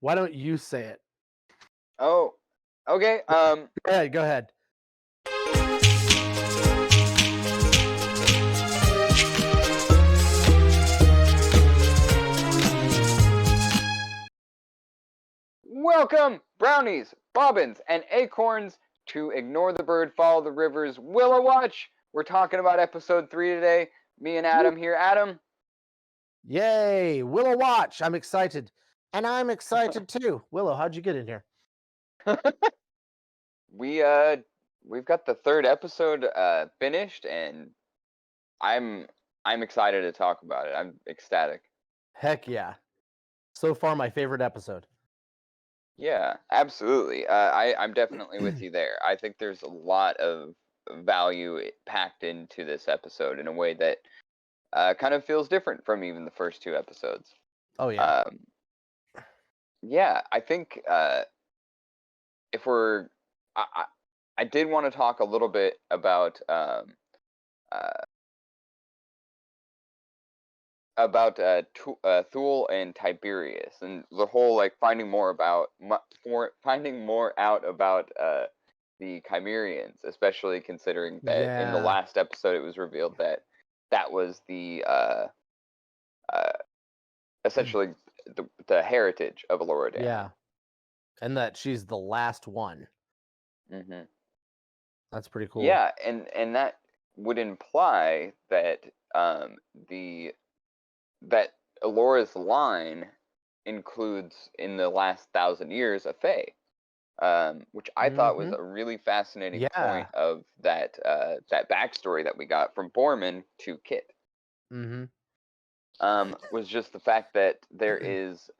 Why don't you say it? Oh, okay. Go ahead. Welcome, brownies, bobbins, and acorns to Ignore the Bird, Follow the River's Willow Watch. We're talking about episode 3 today. Me and Adam here. Adam. Yay! Willow Watch. I'm excited. And I'm excited too. Willow, how'd you get in here? We've got the third episode finished, and I'm excited to talk about it. I'm ecstatic. Heck yeah. So far, my favorite episode. Yeah, absolutely. I'm definitely with you there. I think there's a lot of value packed into this episode in a way that kind of feels different from even the first two episodes. Oh yeah. Yeah, I think if we're, I did want to talk a little bit about Thule and Tiberius and the whole like finding more out about the Chimerians, especially considering that in the Yeah. last episode it was revealed that that was the essentially the heritage of Elora. Yeah. And that she's the last one. Mm-hmm. That's pretty cool. Yeah, and that would imply that that Elora's line includes in the last 1,000 years a Fae, which I thought was a really fascinating point of that that backstory that we got from Borman to Kit. Was just the fact that there is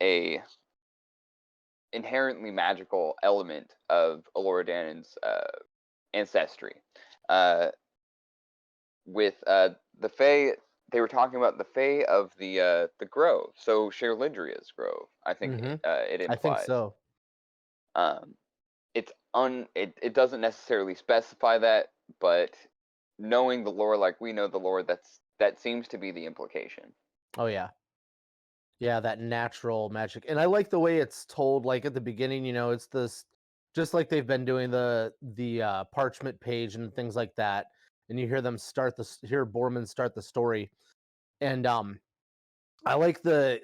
a inherently magical element of Elora Danon's ancestry. With the Fae, they were talking about the Fae of the Grove, so Sherlindria's Grove. I think it implies. I think so. It doesn't necessarily specify that, but knowing the lore like we know the lore, that seems to be the implication. Oh yeah. Yeah, that natural magic. And I like the way it's told, like at the beginning, it's this, just like they've been doing the parchment page and things like that. And you hear them hear Borman start the story. And I like I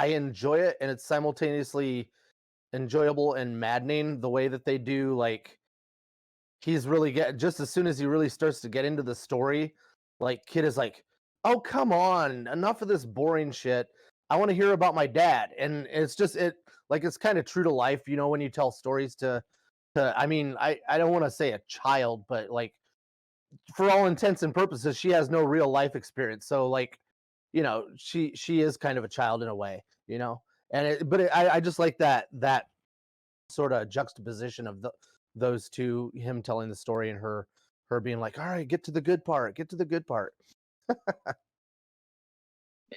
enjoy it, and it's simultaneously enjoyable and maddening the way that they do. Like, he's really just as soon as he really starts to get into the story, like Kid is like, oh, come on, enough of this boring shit. I want to hear about my dad. And it's just it's kind of true to life, when you tell stories to I mean, I don't want to say a child, but like, for all intents and purposes, she has no real life experience. So like, she is kind of a child in a way, and I just like that sort of juxtaposition of those two, him telling the story and her being like, all right, get to the good part.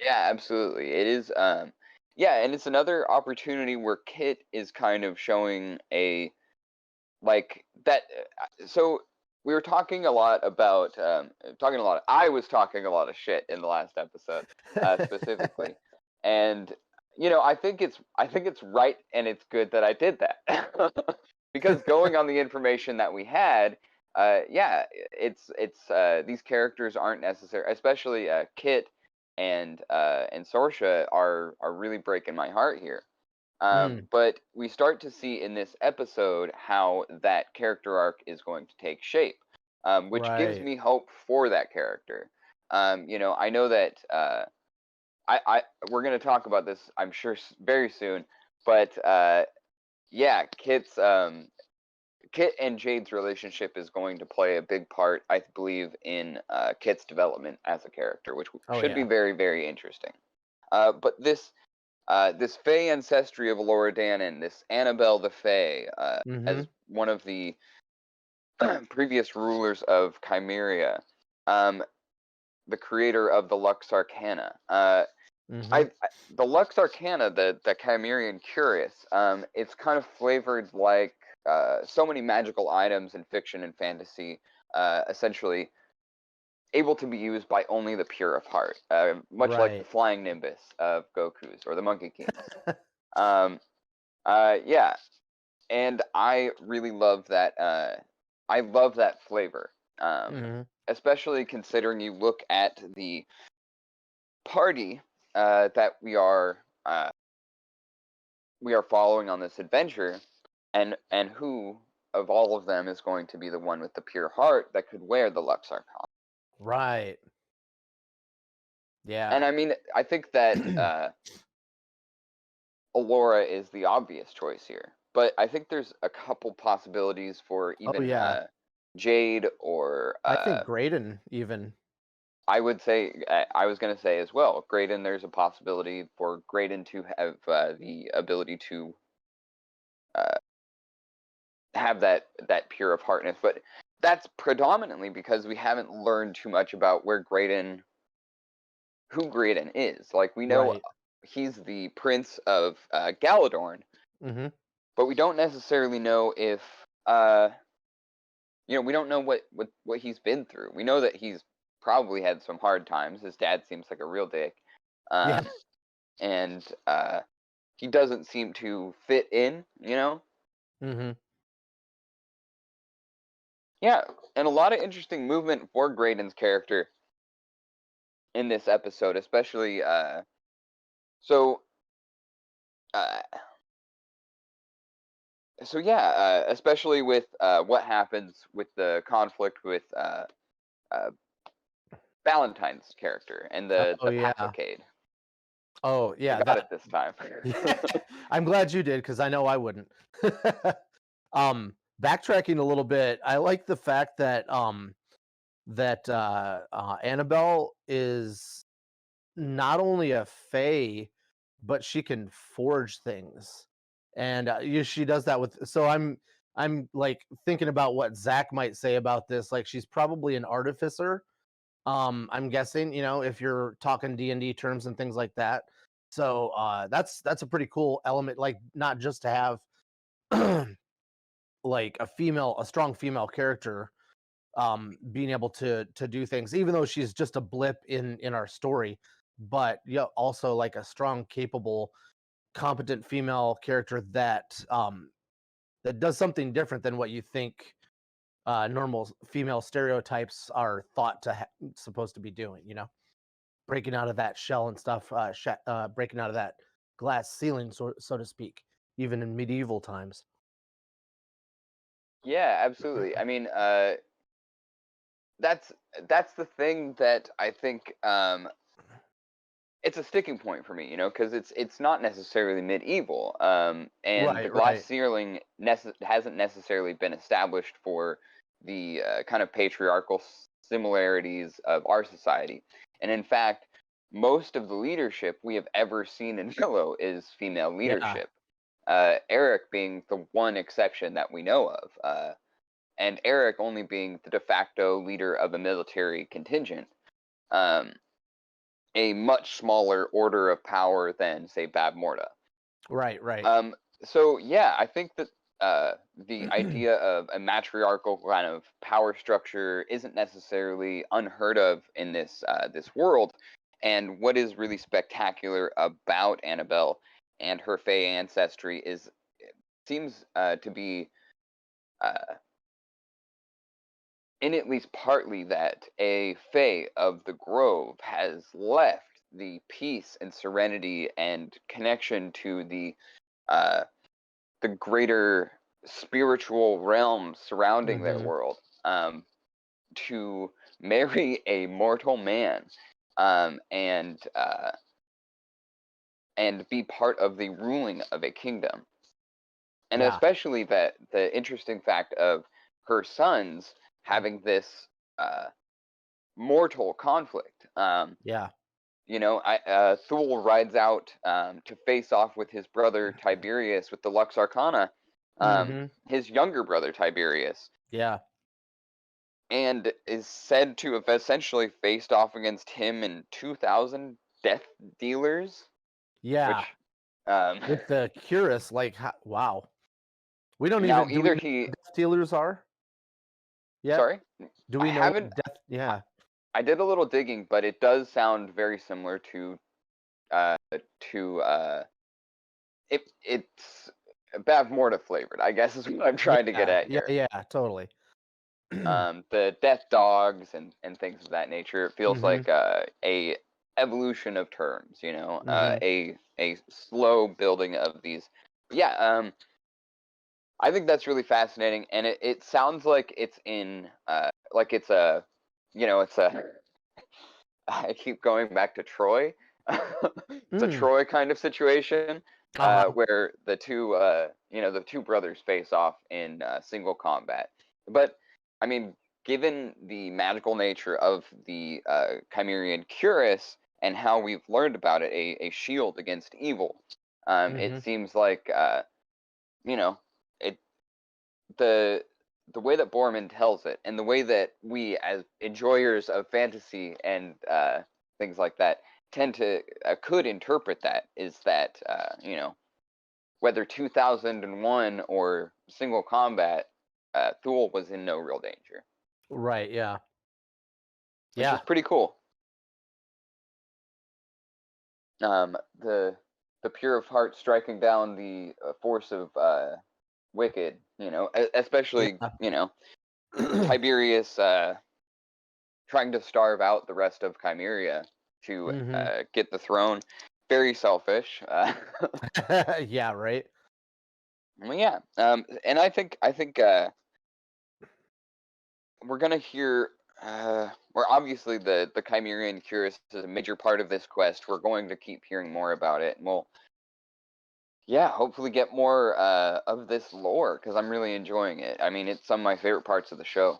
Yeah, absolutely. It is yeah, and it's another opportunity where Kit is kind of showing a like that so we were talking a lot about I was talking a lot of shit in the last episode specifically. And I think it's right and it's good that I did that. Because going on the information that we had, yeah, it's these characters aren't necessary, especially Kit and Sorsha are really breaking my heart here. But we start to see in this episode how that character arc is going to take shape, which gives me hope for that character. I know that we're going to talk about this, I'm sure, very soon. But yeah, Kit and Jade's relationship is going to play a big part, I believe, in Kit's development as a character, which should be very, very interesting. But this Fae ancestry of Elora Danon, this Annabelle the Fae, as one of the previous rulers of Chimeria, the creator of the Lux Arcana. The Lux Arcana, the Chimerian Curious, it's kind of flavored like so many magical items in fiction and fantasy, essentially able to be used by only the pure of heart, much like the Right. flying Nimbus of Goku's or the Monkey King's. Yeah, and I really love that. I love that flavor, Hmm. especially considering you look at the party that we are following on this adventure, and who of all of them is going to be the one with the pure heart that could wear the Luxor Arcana. Right. And Yeah. I mean, I think that Allura is the obvious choice here, but I think there's a couple possibilities for Oh even yeah. Jade or I think Graydon even. I would say I was going to say as well, Graydon. There's a possibility for Graydon to have the ability to uh, have that pure of heartness, but that's predominantly because we haven't learned too much about who Graydon is. Like we know Right. he's the prince of Galadorn, Hmm. but we don't necessarily know if we don't know what he's been through. We know that he's probably had some hard times. His dad seems like a real dick, Yeah. and he doesn't seem to fit in. Hmm. Yeah, and a lot of interesting movement for Graydon's character in this episode, especially so uh, especially with what happens with the conflict with Valentine's character and the Oh yeah. Pathocade. Oh I yeah. got it this time. Yeah. I'm glad you did because I know I wouldn't. Backtracking a little bit, I like the fact that Annabelle is not only a fae, but she can forge things, and she does that with. So I'm like thinking about what Zach might say about this. Like she's probably an artificer. I'm guessing, if you're talking D&D terms and things like that. So that's a pretty cool element. Like not just to have like a strong female character being able to do things, even though she's just a blip in our story, but yeah, also like a strong, capable, competent female character that does something different than what you think normal female stereotypes are thought to supposed to be doing, breaking out of that shell and stuff, breaking out of that glass ceiling, so to speak, even in medieval times. Yeah, absolutely. I mean, that's the thing that I think it's a sticking point for me, because it's not necessarily medieval, and the Right, glass right. ceiling hasn't necessarily been established for the kind of patriarchal similarities of our society, and in fact, most of the leadership we have ever seen in Willow is female Yeah, leadership. Eric being the one exception that we know of, and Eric only being the de facto leader of a military contingent. Um, a much smaller order of power than, say, Bab Morta. right, right. So yeah, I think that the idea of a matriarchal kind of power structure isn't necessarily unheard of in this world. And what is really spectacular about Annabelle and her Fey ancestry is it seems to be in at least partly that a Fae of the Grove has left the peace and serenity and connection to uh, the greater spiritual realms surrounding their Hmm. world, to marry a mortal man, um, and uh, and be part of the ruling of a kingdom. And Yeah, especially that the interesting fact of her sons having this mortal conflict. yeah. Thule rides out to face off with his brother Tiberius with the Lux Arcana, Hmm. his younger brother Tiberius, Yeah, and is said to have essentially faced off against him and 2,000 death dealers, which, yeah. um, With the Curus, like, wow. We don't now even do we either know he, what death dealers are yet? sorry, Do I we know haven't what death? Yeah. I did a little digging, but it does sound very similar to uh to it's Bavmorda flavored, I guess is what I'm trying to get Yeah, at yeah, here. yeah, totally. The death dogs and things of that nature. It feels Mm-hmm. like a evolution of terms, you know, Mm-hmm. a slow building of these. Yeah, I think that's really fascinating, and it sounds like it's in like it's a, you know, it's a. I keep going back to Troy. It's a Mm. Troy kind of situation Uh-huh. where the two, you know, the two brothers face off in single combat. But I mean, given the magical nature of the Chimerian Cuirass and how we've learned about it, a shield against evil, Mm-hmm. it seems like you know, it the the way that Borman tells it, and the way that we, as enjoyers of fantasy and things like that, tend to could interpret that is that you know, whether 2001 or single combat, Thule was in no real danger, Right, yeah. which is Yeah. pretty cool. The pure of heart striking down the force of wicked, you know, especially Yeah. you know Tiberius trying to starve out the rest of Chimeria to Mm-hmm. get the throne. Very selfish. Yeah, right. Well, yeah, and I think we're gonna hear. Where obviously the Chimerian Curus is a major part of this quest. We're going to keep hearing more about it, and we'll, yeah, hopefully get more of this lore because I'm really enjoying it. I mean, it's some of my favorite parts of the show.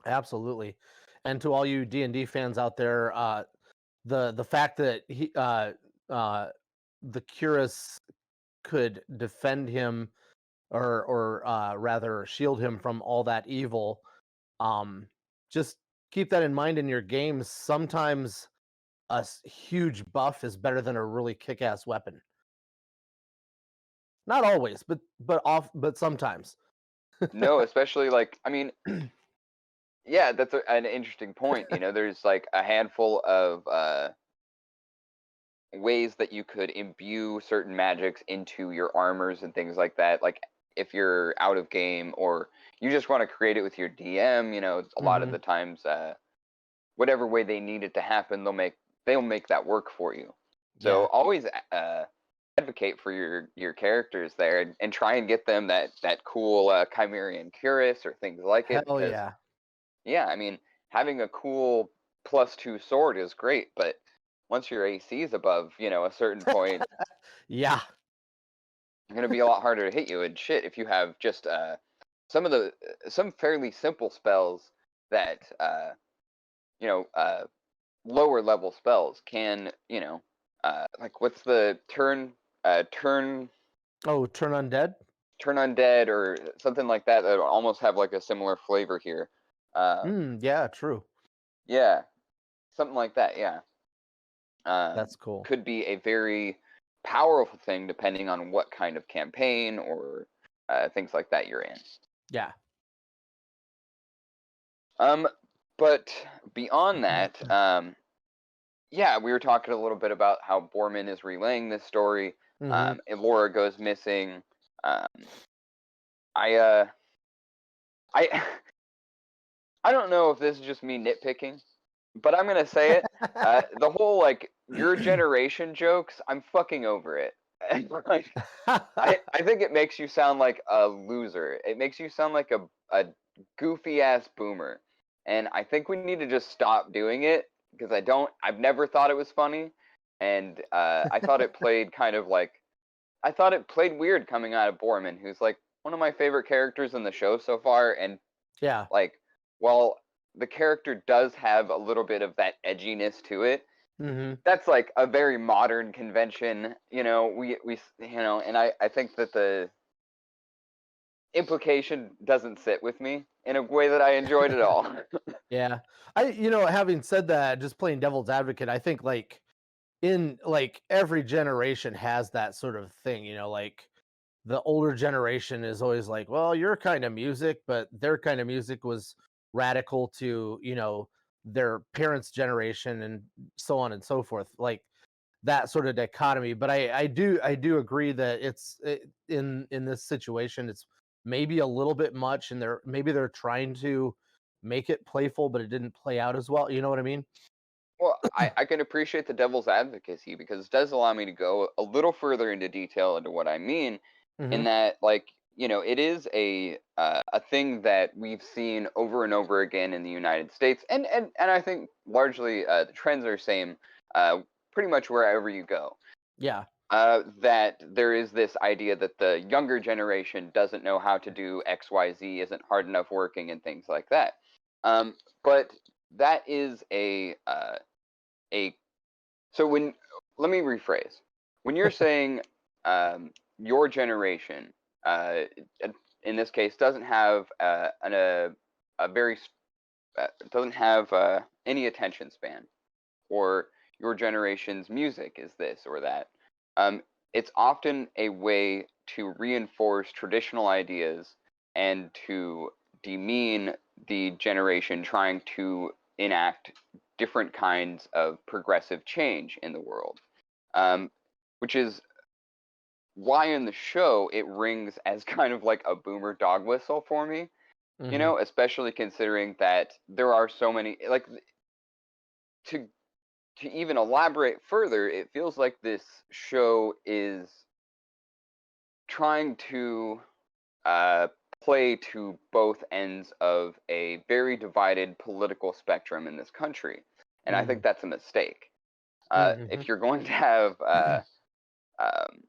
Absolutely. And to all you D&D fans out there, the fact that uh the Curus could defend him or rather shield him from all that evil, um just keep that in mind in your games. Sometimes huge buff is better than a really kick-ass weapon. Not always, but sometimes. No, especially like I mean, yeah, that's an interesting point. You know, there's like a handful of ways that you could imbue certain magics into your armors and things like that. Like if you're out of game or you just want to create it with your DM, you know, a lot of Hmm. the times, whatever way they need it to happen, they'll make that work for you. So Yeah. always advocate for your characters there and try and get them that cool Chimerian Cuirass or things like it Hell because yeah. yeah, I mean, having a cool +2 sword is great, but once your AC is above, you know, a certain point, Yeah. it's gonna be a lot harder to hit you. And shit, if you have just some of the some fairly simple spells that you know, lower level spells can, you know, like what's the Oh, turn undead. turn undead or something like that that almost have like a similar flavor here. Yeah, true. Yeah, something like that. Yeah. That's cool. Could be a very powerful thing depending on what kind of campaign or things like that you're in. Yeah. Um, but beyond that, yeah, we were talking a little bit about how Borman is relaying this story. Hmm. Elora goes missing. Um, I uh, I I don't know if this is just me nitpicking, but I'm gonna say it. The whole like your generation jokes, I'm fucking over it. Like, I think it makes you sound like a loser. It makes you sound like a goofy ass boomer. And I think we need to just stop doing it because I've never thought it was funny. And I thought it played kind of like, I thought it played weird coming out of Borman, who's like one of my favorite characters in the show so far. And Yeah. like, while the character does have a little bit of that edginess to it, Hmm. that's like a very modern convention, you know. We you know, and I think that the implication doesn't sit with me in a way that I enjoyed at all. Yeah. Having said that, just playing devil's advocate, I think like in like every generation has that sort of thing, like the older generation is always like, well, your kind of music, but their kind of music was radical to, their parents' generation and so on and so forth, like that sort of dichotomy. But I do agree that in this situation, it's maybe a little bit much, and they're trying to make it playful, but it didn't play out as well. You know what I mean? Well, I can appreciate the devil's advocacy because it does allow me to go a little further into detail into what I mean, in Hmm. that, like, it is a thing that we've seen over and over again in the United States, and I think largely the trends are same, uh, pretty much wherever you go. Yeah. That there is this idea that the younger generation doesn't know how to do X, Y, Z, isn't hard enough working, and things like that. But that is a so when let me rephrase. When you're saying your generation, uh, in this case, doesn't have a very doesn't have any attention span, or your generation's music is this or that. Um, it's often a way to reinforce traditional ideas and to demean the generation trying to enact different kinds of progressive change in the world. Um, which is why in the show it rings as kind of like a boomer dog whistle for me, Hmm. especially considering that there are so many, like, to even elaborate further, it feels like this show is trying to uh, play to both ends of a very divided political spectrum in this country. And I think Hmm. that's a mistake. Hmm. If you're going to have, um,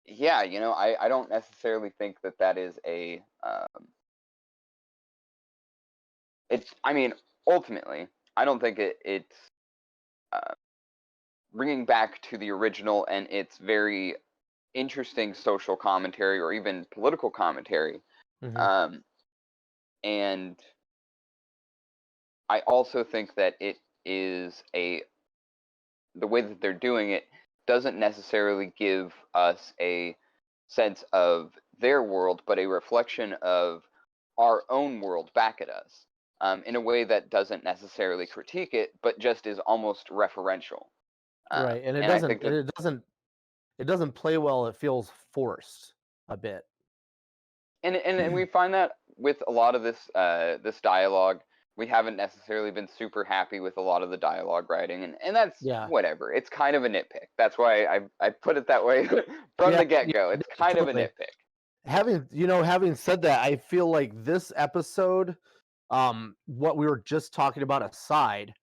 yeah, I don't necessarily think that that is I mean, ultimately, I don't think it's uh, bringing back to the original and its very interesting social commentary or even political commentary. Hmm. Um, and I also think that it is the way that they're doing it doesn't necessarily give us a sense of their world, but a reflection of our own world back at us, in a way that doesn't necessarily critique it, but just is almost referential. Right. And And I think that it doesn't play well. It feels forced a bit. and we find that with a lot of this dialogue, we haven't necessarily been super happy with a lot of the dialogue writing, and that's Yeah. whatever. It's kind of a nitpick. That's why I put it that way from Yeah. the get Yeah. go. It's kind of a Totally. nitpick. Having said that, I feel like this episode, what we were just talking about aside,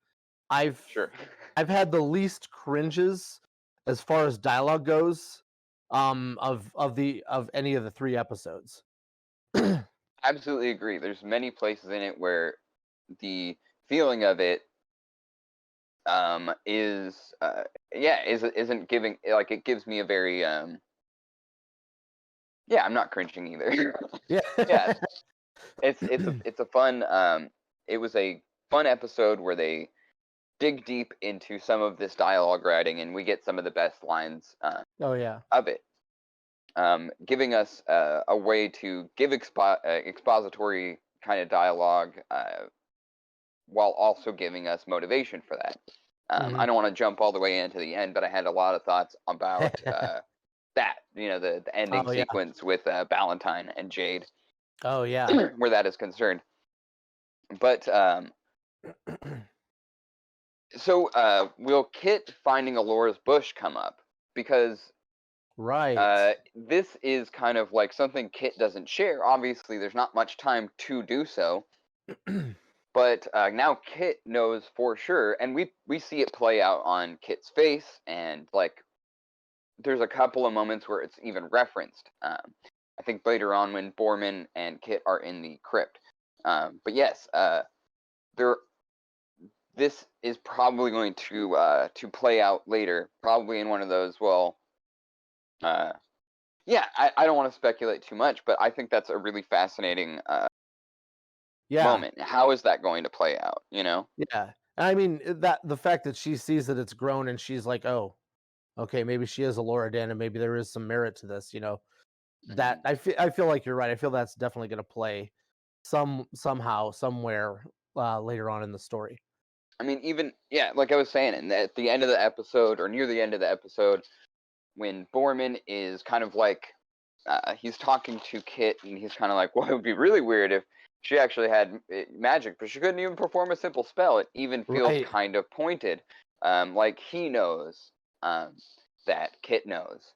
I've Sure. I've had the least cringes as far as dialogue goes, of any of the 3 episodes. Absolutely agree. There's many places in it where the feeling of it is yeah, isn't giving, like, it gives me a very yeah, I'm not cringing either. Yeah. Yeah, it's a fun it was a fun episode where they dig deep into some of this dialogue writing, and we get some of the best lines Oh, yeah. of it, giving us a way to give expository kind of dialogue, while also giving us motivation for that. I Mhm. don't want to jump all the way into the end, but I had a lot of thoughts about that. The ending Oh, yeah. sequence with Valentine and Jade, Oh, yeah. where that is concerned. But so, will Kit finding Alora's bush come up? Because Right. this is kind of like something Kit doesn't share. Obviously, there's not much time to do so. But now Kit knows for sure, and we see it play out on Kit's face, and, like, there's a couple of moments where it's even referenced. I think later on when Borman and Kit are in the crypt. But yes, there. This is probably going to play out later, probably in one of those. Well, uh, yeah, I don't want to speculate too much, but I think that's a really fascinating Yeah. moment. How is that going to play out? You know? Yeah. I mean, that the fact that she sees that it's grown and she's like, "Oh, okay, maybe she is a Laura Dan and maybe there is some merit to this," Hmm. That I feel like you're right. I feel that's definitely gonna play somehow, somewhere. later on in the story. I mean, even like I was saying, and at the end of the episode or near the end of the episode, when Borman is kind of like he's talking to Kit, and he's kind of like, well, it would be really weird if she actually had magic, but she couldn't even perform a simple spell. It even feels Right. kind of pointed, like he knows that Kit knows,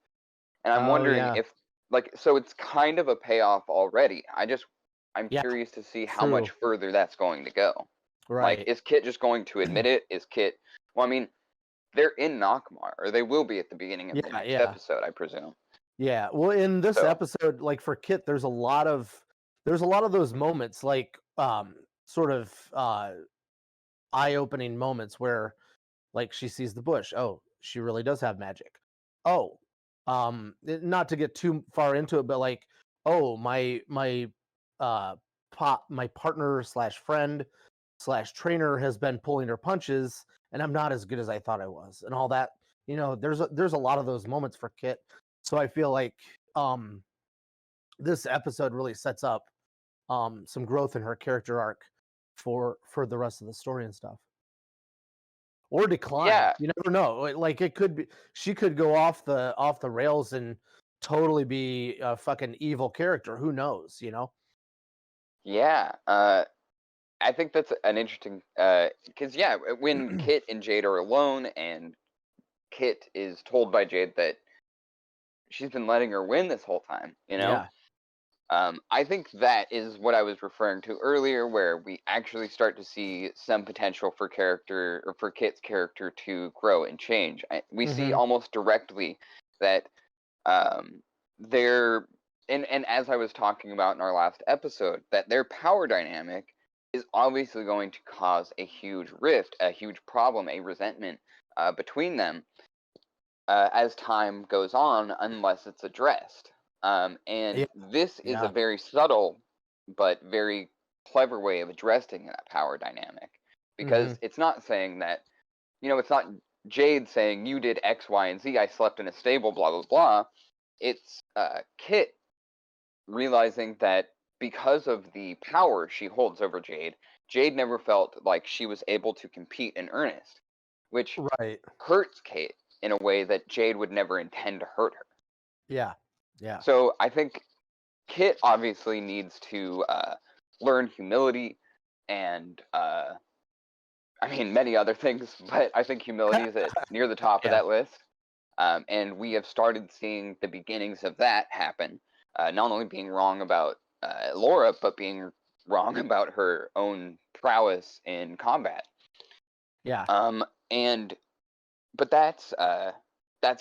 and I'm Oh wondering yeah. if so it's kind of a payoff already. I'm Yeah. curious to see how much True. further that's going to go. Like, Right. is Kit just going to admit it? Is Kit? Well, I mean, they're in Nockmar, or they will be at the beginning of the Yeah. next Yeah. episode, I presume. Yeah. Well, in this So, episode, like for Kit, there's a lot of those moments, like sort of eye-opening moments where like she sees the bush. Oh, she really does have magic. Oh, not to get too far into it, but like, oh, uh my partner slash friend slash trainer has been pulling her punches, and I'm not as good as I thought I was, and all that. There's a lot of those moments for Kit. So I feel like um this episode really sets up some growth in her character arc for the rest of the story and stuff, or decline. yeah, You never know. Like it could be she could go off the rails and totally be a fucking evil character. Who knows? yeah. I think that's an interesting, because when Kit and Jade are alone, and Kit is told by Jade that she's been letting her win this whole time, Yeah. I think that is what I was referring to earlier, where we actually start to see some potential for character, or for Kit's character to grow and change. We see Hmm. almost directly that um, their and as I was talking about in our last episode, that their power dynamic is obviously going to cause a huge rift, a huge problem, a resentment between them as time goes on, unless it's addressed. Yeah. And this is a Yeah. very subtle but very clever way of addressing that power dynamic, Hmm. because it's not saying that, it's not Jade saying you did X, Y, and Z. I slept in a stable, blah blah blah. It's Kit realizing that because of the power she holds over Jade, Jade never felt like she was able to compete in earnest, which Right. hurts Kate in a way that Jade would never intend to hurt her. Yeah. Yeah. So I think Kit obviously needs to learn humility and, I mean, many other things, but I think humility is near the top of Yeah. that list. And we have started seeing the beginnings of that happen. Not only being wrong about Laura, but being wrong about her own prowess in combat. Yeah. And but that's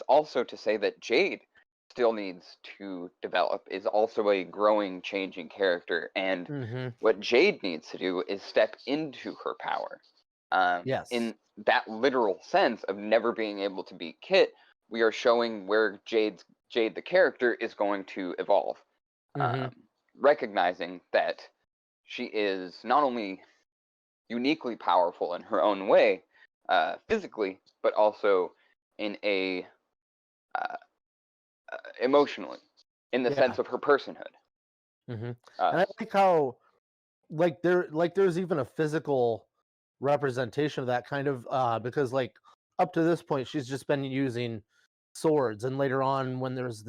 also to say that Jade still needs to develop, is also a growing, changing character, and Hmm. what Jade needs to do is step into her power. Yes. In that literal sense of never being able to beat Kit, we are showing where Jade the character is going to evolve, Hmm. um, recognizing that she is not only uniquely powerful in her own way, physically, but also in a emotionally, in the Yeah. sense of her personhood. Hmm. Uh, And I like how there's even a physical representation of that kind of because like up to this point she's just been using swords, and later on when there's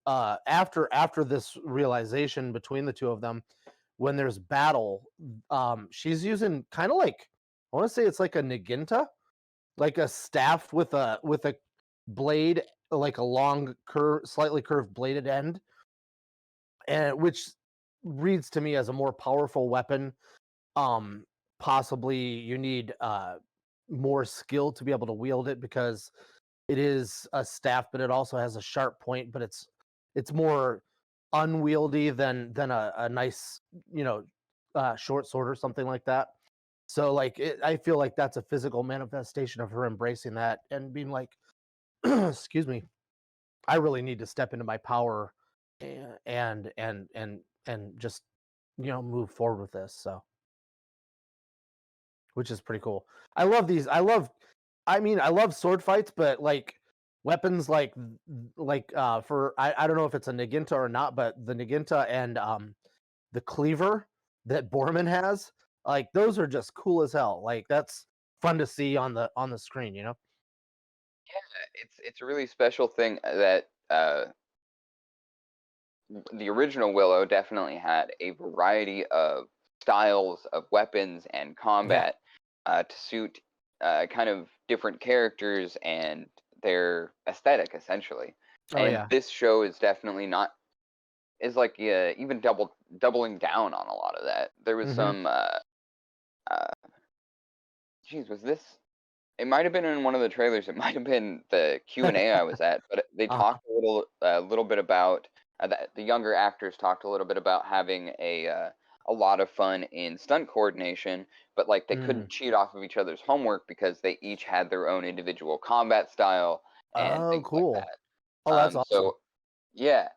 after this realization between the two of them, when there's battle, she's using kind of like, I want to say it's like a naginta, like a staff with a blade, like a long slightly curved bladed end, and which reads to me as a more powerful weapon. um Possibly you need more skill to be able to wield it, because it is a staff, but it also has a sharp point, but it's more unwieldy than a nice, short sword or something like that. So like I feel like that's a physical manifestation of her embracing that and being like, excuse me, I really need to step into my power and just move forward with this. So, which is pretty cool. I love these. I love sword fights, but like weapons for I don't know if it's a Naginta or not, but the Naginta and the cleaver, that Borman has, like those are just cool as hell. Like that's fun to see on the screen, you know? Yeah, it's a really special thing that the original Willow definitely had a variety of styles of weapons and combat to suit kind of different characters and their aesthetic, essentially. Oh And yeah. this show is definitely not is like even doubling down on a lot of that. There was Mm-hmm. some uh, geez, was this? It might have been in one of the trailers. It might have been the Q&A I was at, but they Uh-huh. talked a little bit about the younger actors talked a little bit about having a lot of fun in stunt coordination, but like they couldn't Mm. cheat off of each other's homework because they each had their own individual combat style and Oh, things like cool. that. Oh, that's awesome. So yeah,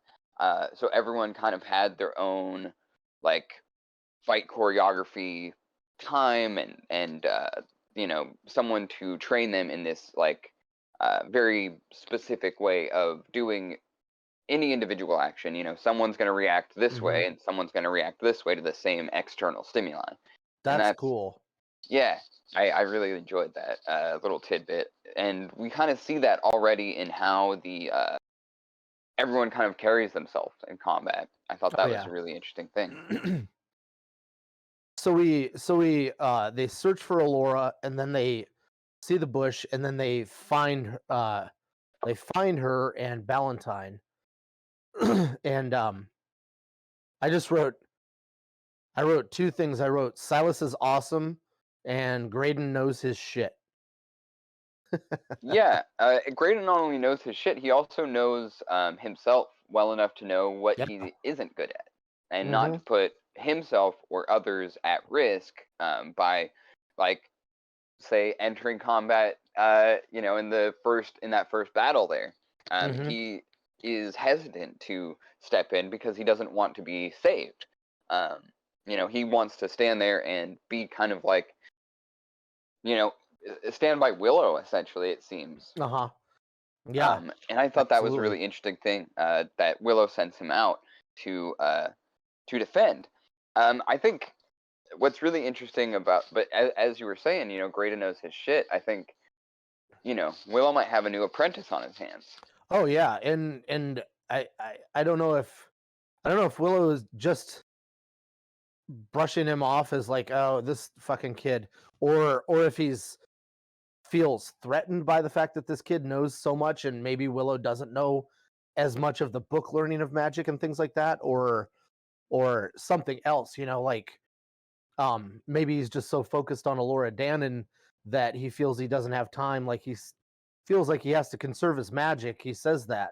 so everyone kind of had their own like fight choreography time and someone to train them in this like very specific way of doing any individual action. Someone's going to react this Mm-hmm. way and someone's going to react this way to the same external stimuli, and That's that's cool. yeah, I really enjoyed that little tidbit, and we kind of see that already in how the everyone kind of carries themselves in combat. I thought Oh that was yeah. a really interesting thing. They search for Alora, and then they see the bush, and then they find her and Valentine. And I just wrote I wrote two things. I wrote Silas is awesome and Graydon knows his shit. Yeah, Graydon not only knows his shit, he also knows himself well enough to know what Yep. he isn't good at, and not Mm-hmm. to put himself or others at risk by, like, say, entering combat. In that first battle there, Mm-hmm. he is hesitant to step in because he doesn't want to be saved. Um, he wants to stand there and be kind of like, you know, stand by Willow, essentially, it seems. Uh-huh. Yeah, And I thought that was a absolutely. really interesting thing that Willow sends him out to defend. I think what's really interesting about, but as you were saying, Greta knows his shit. I think Willow might have a new apprentice on his hands. Oh yeah, and I don't know if Willow is just brushing him off as like, oh, this fucking kid, or if he's feels threatened by the fact that this kid knows so much, and maybe Willow doesn't know as much of the book learning of magic and things like that, or something else, like maybe he's just so focused on Alora Dannon that he feels he doesn't have time, like feels like he has to conserve his magic. He says that,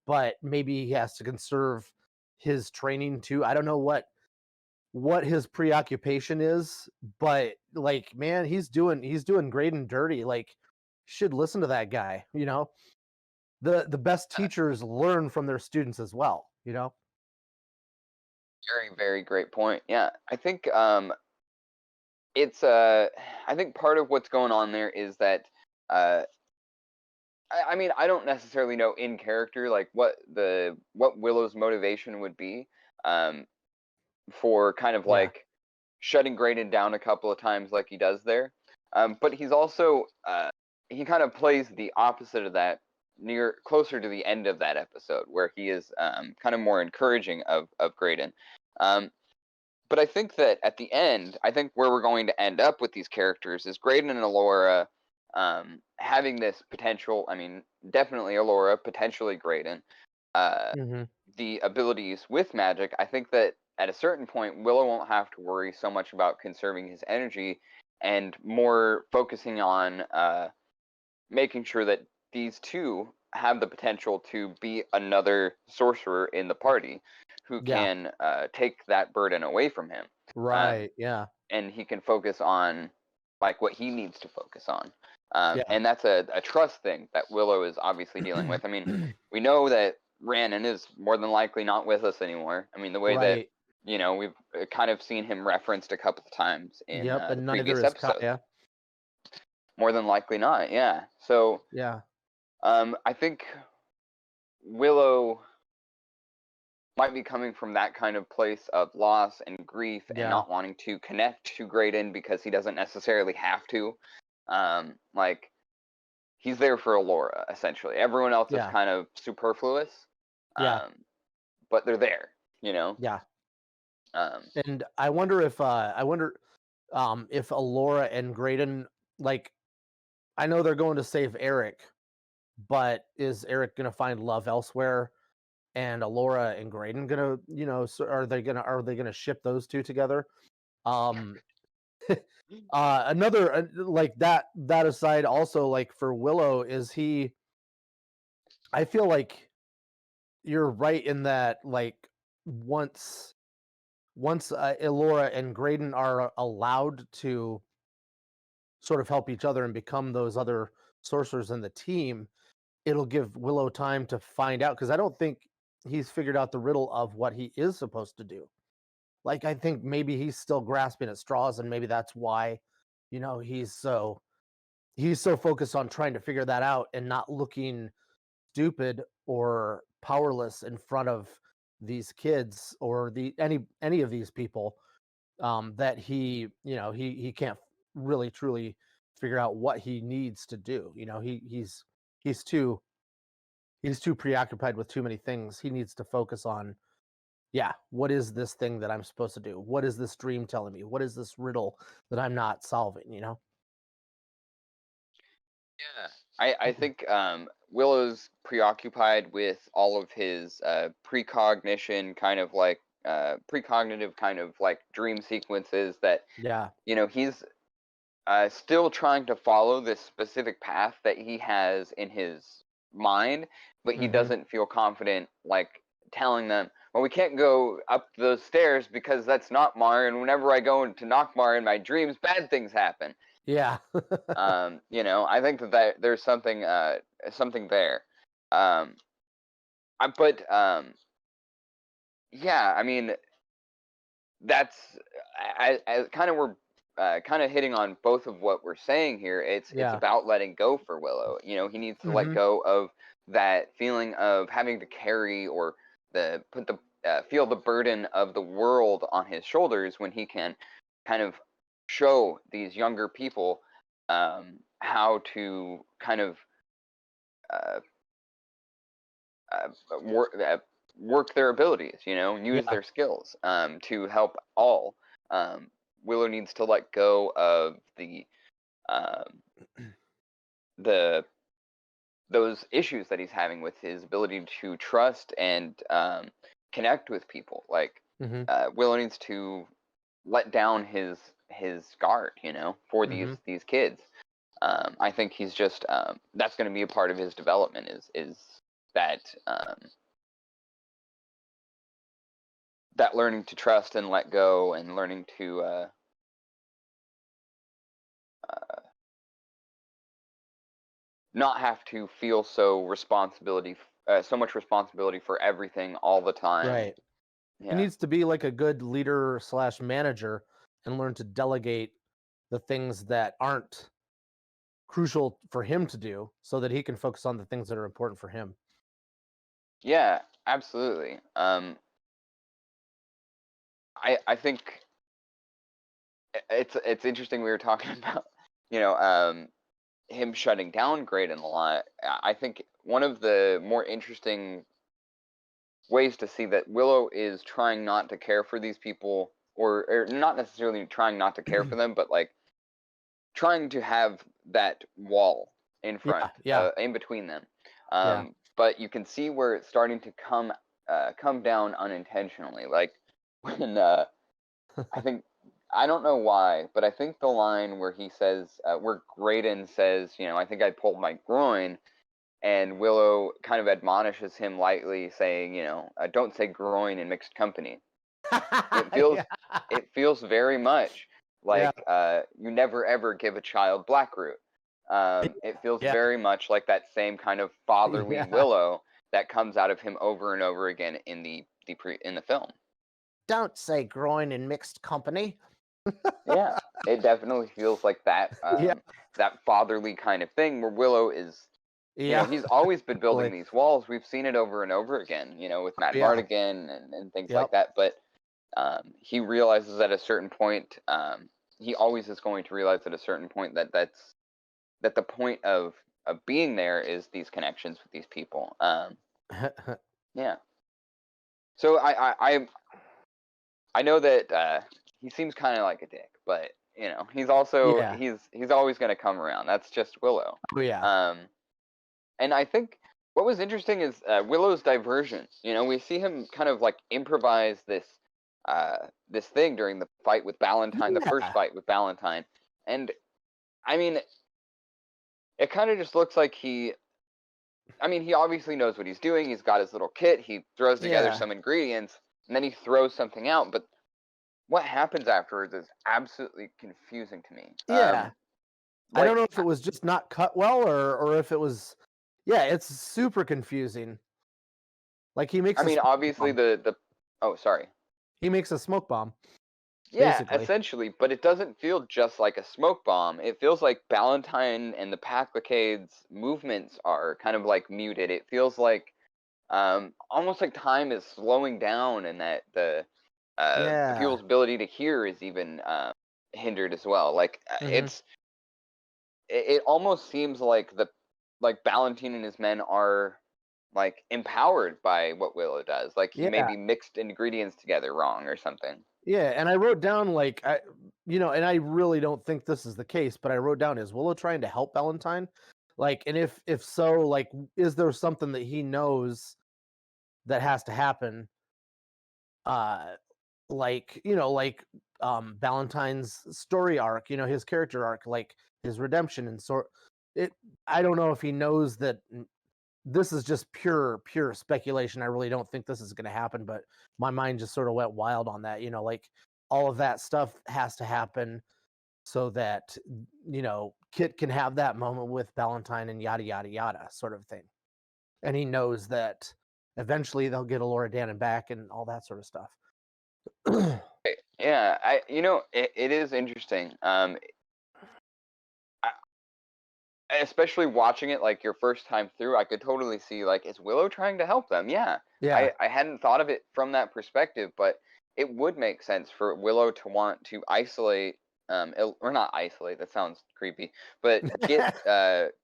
but maybe he has to conserve his training too. I don't know what his preoccupation is, but like, man, he's doing great and dirty. Like, should listen to that guy. The best teachers learn from their students as well. Very, very great point. Yeah, I think it's I think part of what's going on there is that uh, I mean, I don't necessarily know in character like what Willow's motivation would be um, for kind of Yeah. like shutting Graydon down a couple of times like he does there. But he's also he kind of plays the opposite of that near closer to the end of that episode where he is kind of more encouraging of Graydon. Um, but I think that at the end, I think where we're going to end up with these characters is Graydon and Alora having this potential. I mean, definitely Alora, potentially Graydon. Uh, Hmm. the abilities with magic, I think that at a certain point, Willow won't have to worry so much about conserving his energy and more focusing on making sure that these two have the potential to be another sorcerer in the party who Yeah. can take that burden away from him. Um, Right. Yeah. and he can focus on like what he needs to focus on. Yeah. And that's a trust thing that Willow is obviously dealing with. I mean, we know that Rhiannon is more than likely not with us anymore. I mean, the way that Right. we've kind of seen him referenced a couple of times in Yep. the And neither previous is episodes. Kaya. More than likely not, yeah. So Yeah. I think Willow might be coming from that kind of place of loss and grief and Yeah. not wanting to connect to Graydon because he doesn't necessarily have to. Like, he's there for Allura, essentially. Everyone else is Yeah. kind of superfluous. Yeah. But they're there, you know? Yeah. Um, And I wonder if Allura and Graydon, like, I know they're going to save Eric, but is Eric gonna find love elsewhere? And Allura and Graydon gonna, are they gonna ship those two together? Um, another like that aside, also like for Willow, I feel like you're right in that, like, once Allura and Graydon are allowed to sort of help each other and become those other sorcerers in the team, it'll give Willow time to find out, because I don't think he's figured out the riddle of what he is supposed to do. Like, I think maybe he's still grasping at straws, and maybe that's why, he's so focused on trying to figure that out and not looking stupid or powerless in front of these kids or any of these people, that he can't really truly figure out what he needs to do. He's too preoccupied with too many things. He needs to focus on, yeah, what is this thing that I'm supposed to do? What is this dream telling me? What is this riddle that I'm not solving? yeah. I think Willow's preoccupied with all of his precognition, kind of like precognitive kind of like dream sequences that, Yeah. he's still trying to follow this specific path that he has in his mind, but he Hmm. doesn't feel confident, like, telling them, well, we can't go up those stairs because that's Nockmaar, and whenever I go into Nockmaar in my dreams, bad things happen. Yeah. I think that there's something there. Um, but yeah, I mean, that's I kind of we're kind of hitting on both of what we're saying here. It's Yeah. about letting go for Willow. He needs to let Hmm. go of that feeling of having to carry or feel the burden of the world on his shoulders when he can kind of show these younger people how to kind of uh, work work their abilities, use Yeah. their skills to help all. Willow needs to let go of um, the those issues that he's having with his ability to trust and connect with people. Like, Hmm. Willow needs to let down his guard, for these Hmm. these kids. I think he's just that's going to be a part of his development is that that learning to trust and let go and learning to uh, not have to feel so much responsibility for everything all the time. Right. He Yeah, needs to be like a good leader slash manager and learn to delegate the things that aren't crucial for him to do, so that he can focus on the things that are important for him. yeah, absolutely. I think it's interesting we were talking about, you know, um, him shutting down Graydon a lot. I think one of the more interesting ways to see that Willow is trying not to care for these people, or not necessarily trying not to care for them, but like trying to have that wall in front, Yeah. Yeah. in between them. Yeah. But you can see where it's starting to come down unintentionally. Like, when I think, I don't know why, but I think the line where he says, where Graydon says, I think I pulled my groin, and Willow kind of admonishes him lightly, saying, don't say groin in mixed company. It feels Yeah. it feels very much Yeah. like you never ever give a child blackroot. It feels Yeah. very much like that same kind of fatherly Yeah. Willow that comes out of him over and over again in the film. Don't say groin in mixed company. Yeah, it definitely feels like that Yeah. that fatherly kind of thing where Willow is You know, Yeah. he's always been building Like, these walls. We've seen it over and over again, you know, with Matt yeah. Mardigan and things like Yep. that. But he realizes at a certain point, he always is going to realize at a certain point that that the point of being there is these connections with these people. Yeah. So I know that he seems kind of like a dick, but you know, he's also Yeah. he's always going to come around. That's just Willow. Oh yeah. Um, and I think what was interesting is Willow's diversion. You know, we see him kind of like improvise this thing during the fight with Valentine, the first Yeah. fight with Valentine, and I mean, it kind of just looks like he. I mean, he obviously knows what he's doing. He's got his little kit. He throws together Yeah. some ingredients, and then he throws something out. But what happens afterwards is absolutely confusing to me. Yeah. I don't Like, know if it was just not cut well or if it was. Yeah, it's super confusing. Like he makes I a mean, smoke obviously bomb. the oh, sorry. He makes a smoke bomb, Yeah, basically. essentially, but it doesn't feel just like a smoke bomb. It feels like Ballantyne and the Packlicade's movements are kind of like muted. It feels like almost like time is slowing down, and that the Yeah. people's ability to hear is even hindered as well. Like Hmm. it almost seems like the like Ballantine and his men are like empowered by what Willow does. Like he Yeah. maybe mixed ingredients together wrong or something. Yeah. And I wrote down like and I really don't think this is the case, but I wrote down, is Willow trying to help Valentine? Like, and if so, like, is there something that he knows that has to happen? Like, Valentine's story arc, his character arc, like his redemption and sort it. I don't know if he knows that. This is just pure speculation. I really don't think this is going to happen, but my mind just sort of went wild on that. Like all of that stuff has to happen so that Kit can have that moment with Valentine and yada yada yada sort of thing. And he knows that eventually they'll get Elora Danan back and all that sort of stuff. Yeah, it is interesting. Especially watching it like your first time through, I could totally see like, is Willow trying to help them? Yeah. Yeah. I hadn't thought of it from that perspective, but it would make sense for Willow to want to isolate or not isolate, that sounds creepy, but get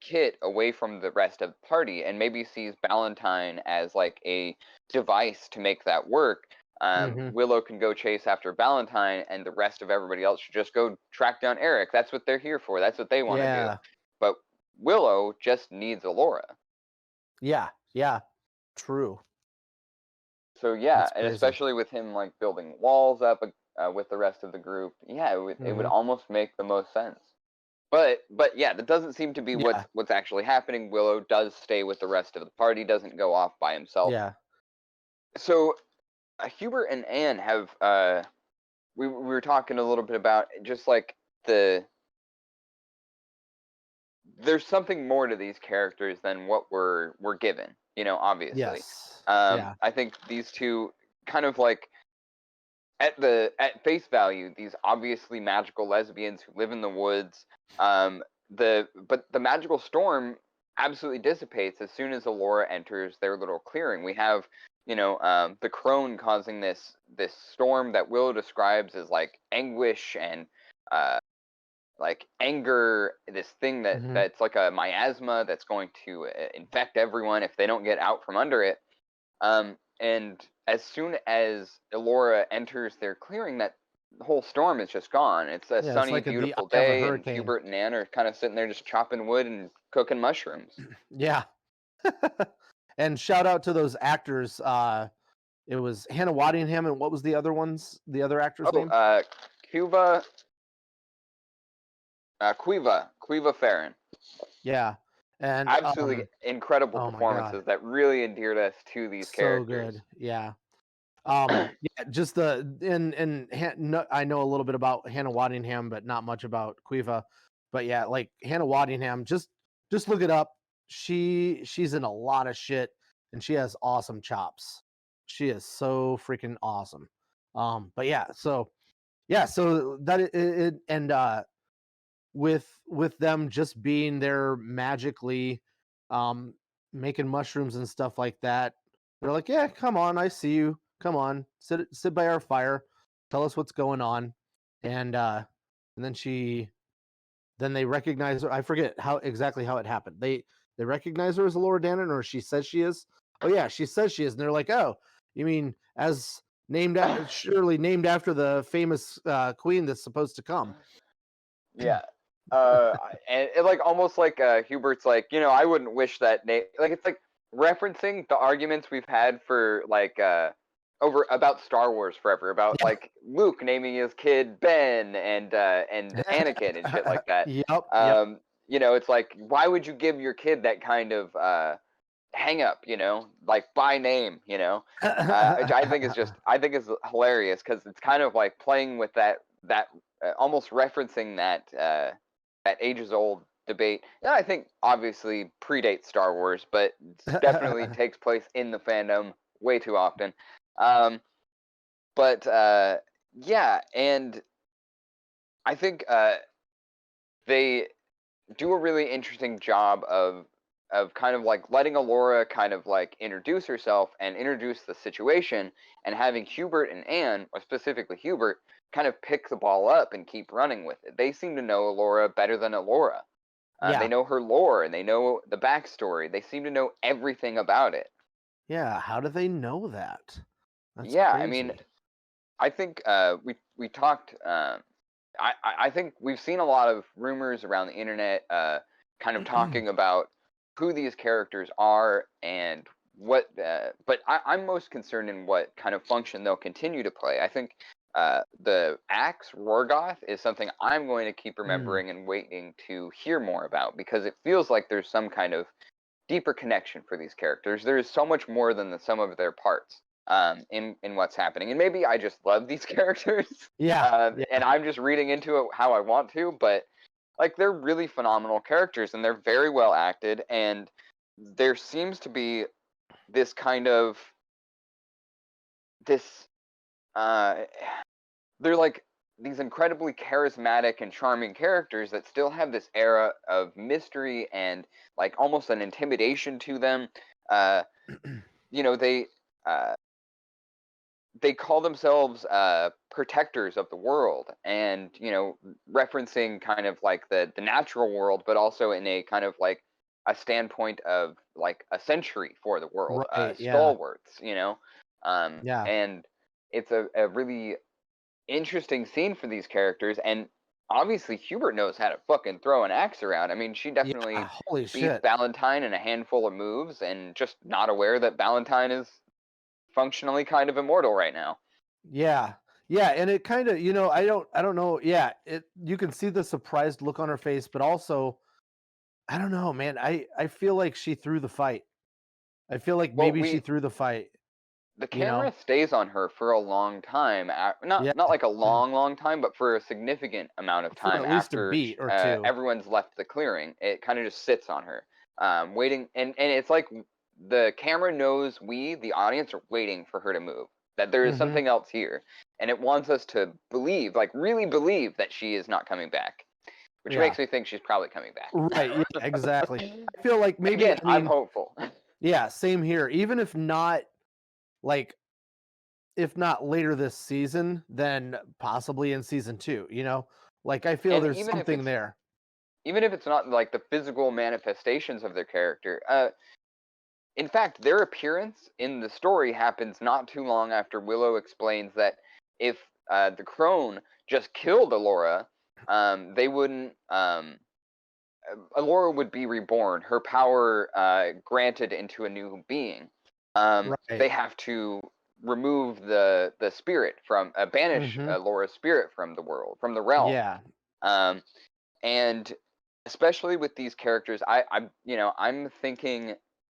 Kit away from the rest of the party, and maybe sees Valentine as like a device to make that work. Hmm. Willow can go chase after Valentine, and the rest of everybody else should just go track down Eric. That's what they're here for. That's what they want to do. Yeah. But Willow just needs Elora. Yeah. Yeah. True. So yeah, That's and crazy. especially with him like building walls up with the rest of the group, yeah, it would Hmm. almost make the most sense. But yeah, that doesn't seem to be Yeah. what's actually happening. Willow does stay with the rest of the party, doesn't go off by himself. Yeah. So Hubert and Anne have we were talking a little bit about just like there's something more to these characters than what we're given, obviously. Yes. Yeah. I think these two kind of like at face value, these obviously magical lesbians who live in the woods. But the magical storm absolutely dissipates as soon as Elora enters their little clearing. We have the crone causing this storm that Willow describes as like anguish and like anger, this thing Hmm. that's like a miasma that's going to infect everyone if they don't get out from under it. And as soon as Elora enters their clearing, that whole storm is just gone. It's a Yeah. It's sunny, like the beautiful eye of a day, and hurricane. Hubert and Anne are kind of sitting there just chopping wood and cooking mushrooms. Yeah. And shout out to those actors. It was Hannah Waddingham, and what was the other actor's Oh, name? Cuba, Quiva Farron. Yeah. And Absolutely incredible oh my god, performances that really endeared us to these so characters. good. Yeah. Yeah, just I know a little bit about Hannah Waddingham, but not much about Quiva. But yeah, like Hannah Waddingham, just look it up. She's in a lot of shit and she has awesome chops. She is so freaking awesome. But so that it and with them just being there magically, making mushrooms and stuff like that. They're like, "Yeah, come on, I see you. Come on, sit by our fire. Tell us what's going on." And then they recognize her. I forget exactly how it happened. They recognize her as Laura Dannon, or she says she is. Oh yeah, she says she is, and they're like, "Oh, you mean as surely named after the famous queen that's supposed to come?" Yeah. And it, like, almost like Hubert's like, I wouldn't wish that name. Like, it's like referencing the arguments we've had for like over about Star Wars forever, about Yeah. like Luke naming his kid Ben and Anakin and shit like that. Yep. It's like, why would you give your kid that kind of hang up, like by name, which I think is hilarious, because it's kind of like playing with that almost referencing that ages old debate that I think obviously predates Star Wars, but definitely takes place in the fandom way too often. Yeah, and I think they do a really interesting job of kind of like letting Alora kind of like introduce herself and introduce the situation, and having Hubert and Anne, or specifically Hubert, kind of pick the ball up and keep running with it. They seem to know Alora better than Alora. Yeah. They know her lore and they know the backstory. They seem to know everything about it. Yeah, how do they know that? That's Yeah, crazy. I mean, I think we talked. I think we've seen a lot of rumors around the internet, kind of talking about who these characters are and what. But I'm most concerned in what kind of function they'll continue to play. I think the Axe Rorgoth is something I'm going to keep remembering and waiting to hear more about, because it feels like there's some kind of deeper connection for these characters. There is so much more than the sum of their parts in what's happening, and maybe I just love these characters. Yeah. And I'm just reading into it how I want to, but like, they're really phenomenal characters and they're very well acted, and there seems to be this kind of they're like these incredibly charismatic and charming characters that still have this era of mystery and like almost an intimidation to them. They call themselves protectors of the world, and referencing kind of like the natural world, but also in a kind of like a standpoint of like a century for the world, Right, yeah. stalwarts, Yeah. and it's a really interesting scene for these characters. And obviously Hubert knows how to fucking throw an axe around. I mean, she definitely Holy beats shit. Valentine in a handful of moves, and just not aware that Valentine is functionally kind of immortal right now. Yeah. Yeah, and it kind of, I don't know. Yeah, you can see the surprised look on her face, but also, I don't know, man. I feel like she threw the fight. I feel like maybe she threw the fight. The camera stays on her for a long time. Not like a long time, but for a significant amount of time at least after a beat or two. everyone's left the clearing. It kind of just sits on her, waiting. And it's like the camera knows we, the audience, are waiting for her to move, that there is something else here. And it wants us to believe, like really believe, that she is not coming back. Which makes me think she's probably coming back. Right, yeah, exactly. I feel like maybe... Again, I'm hopeful. Yeah, same here. Even if not later this season, then possibly in season 2, Like, I feel there's something there. Even if it's not like the physical manifestations of their character. In fact, their appearance in the story happens not too long after Willow explains that if the crone just killed Alora, they wouldn't... Alora would be reborn, her power granted into a new being. Right. They have to remove the spirit from... banish Alora's spirit from the world, from the realm. Yeah. And especially with these characters, I'm thinking...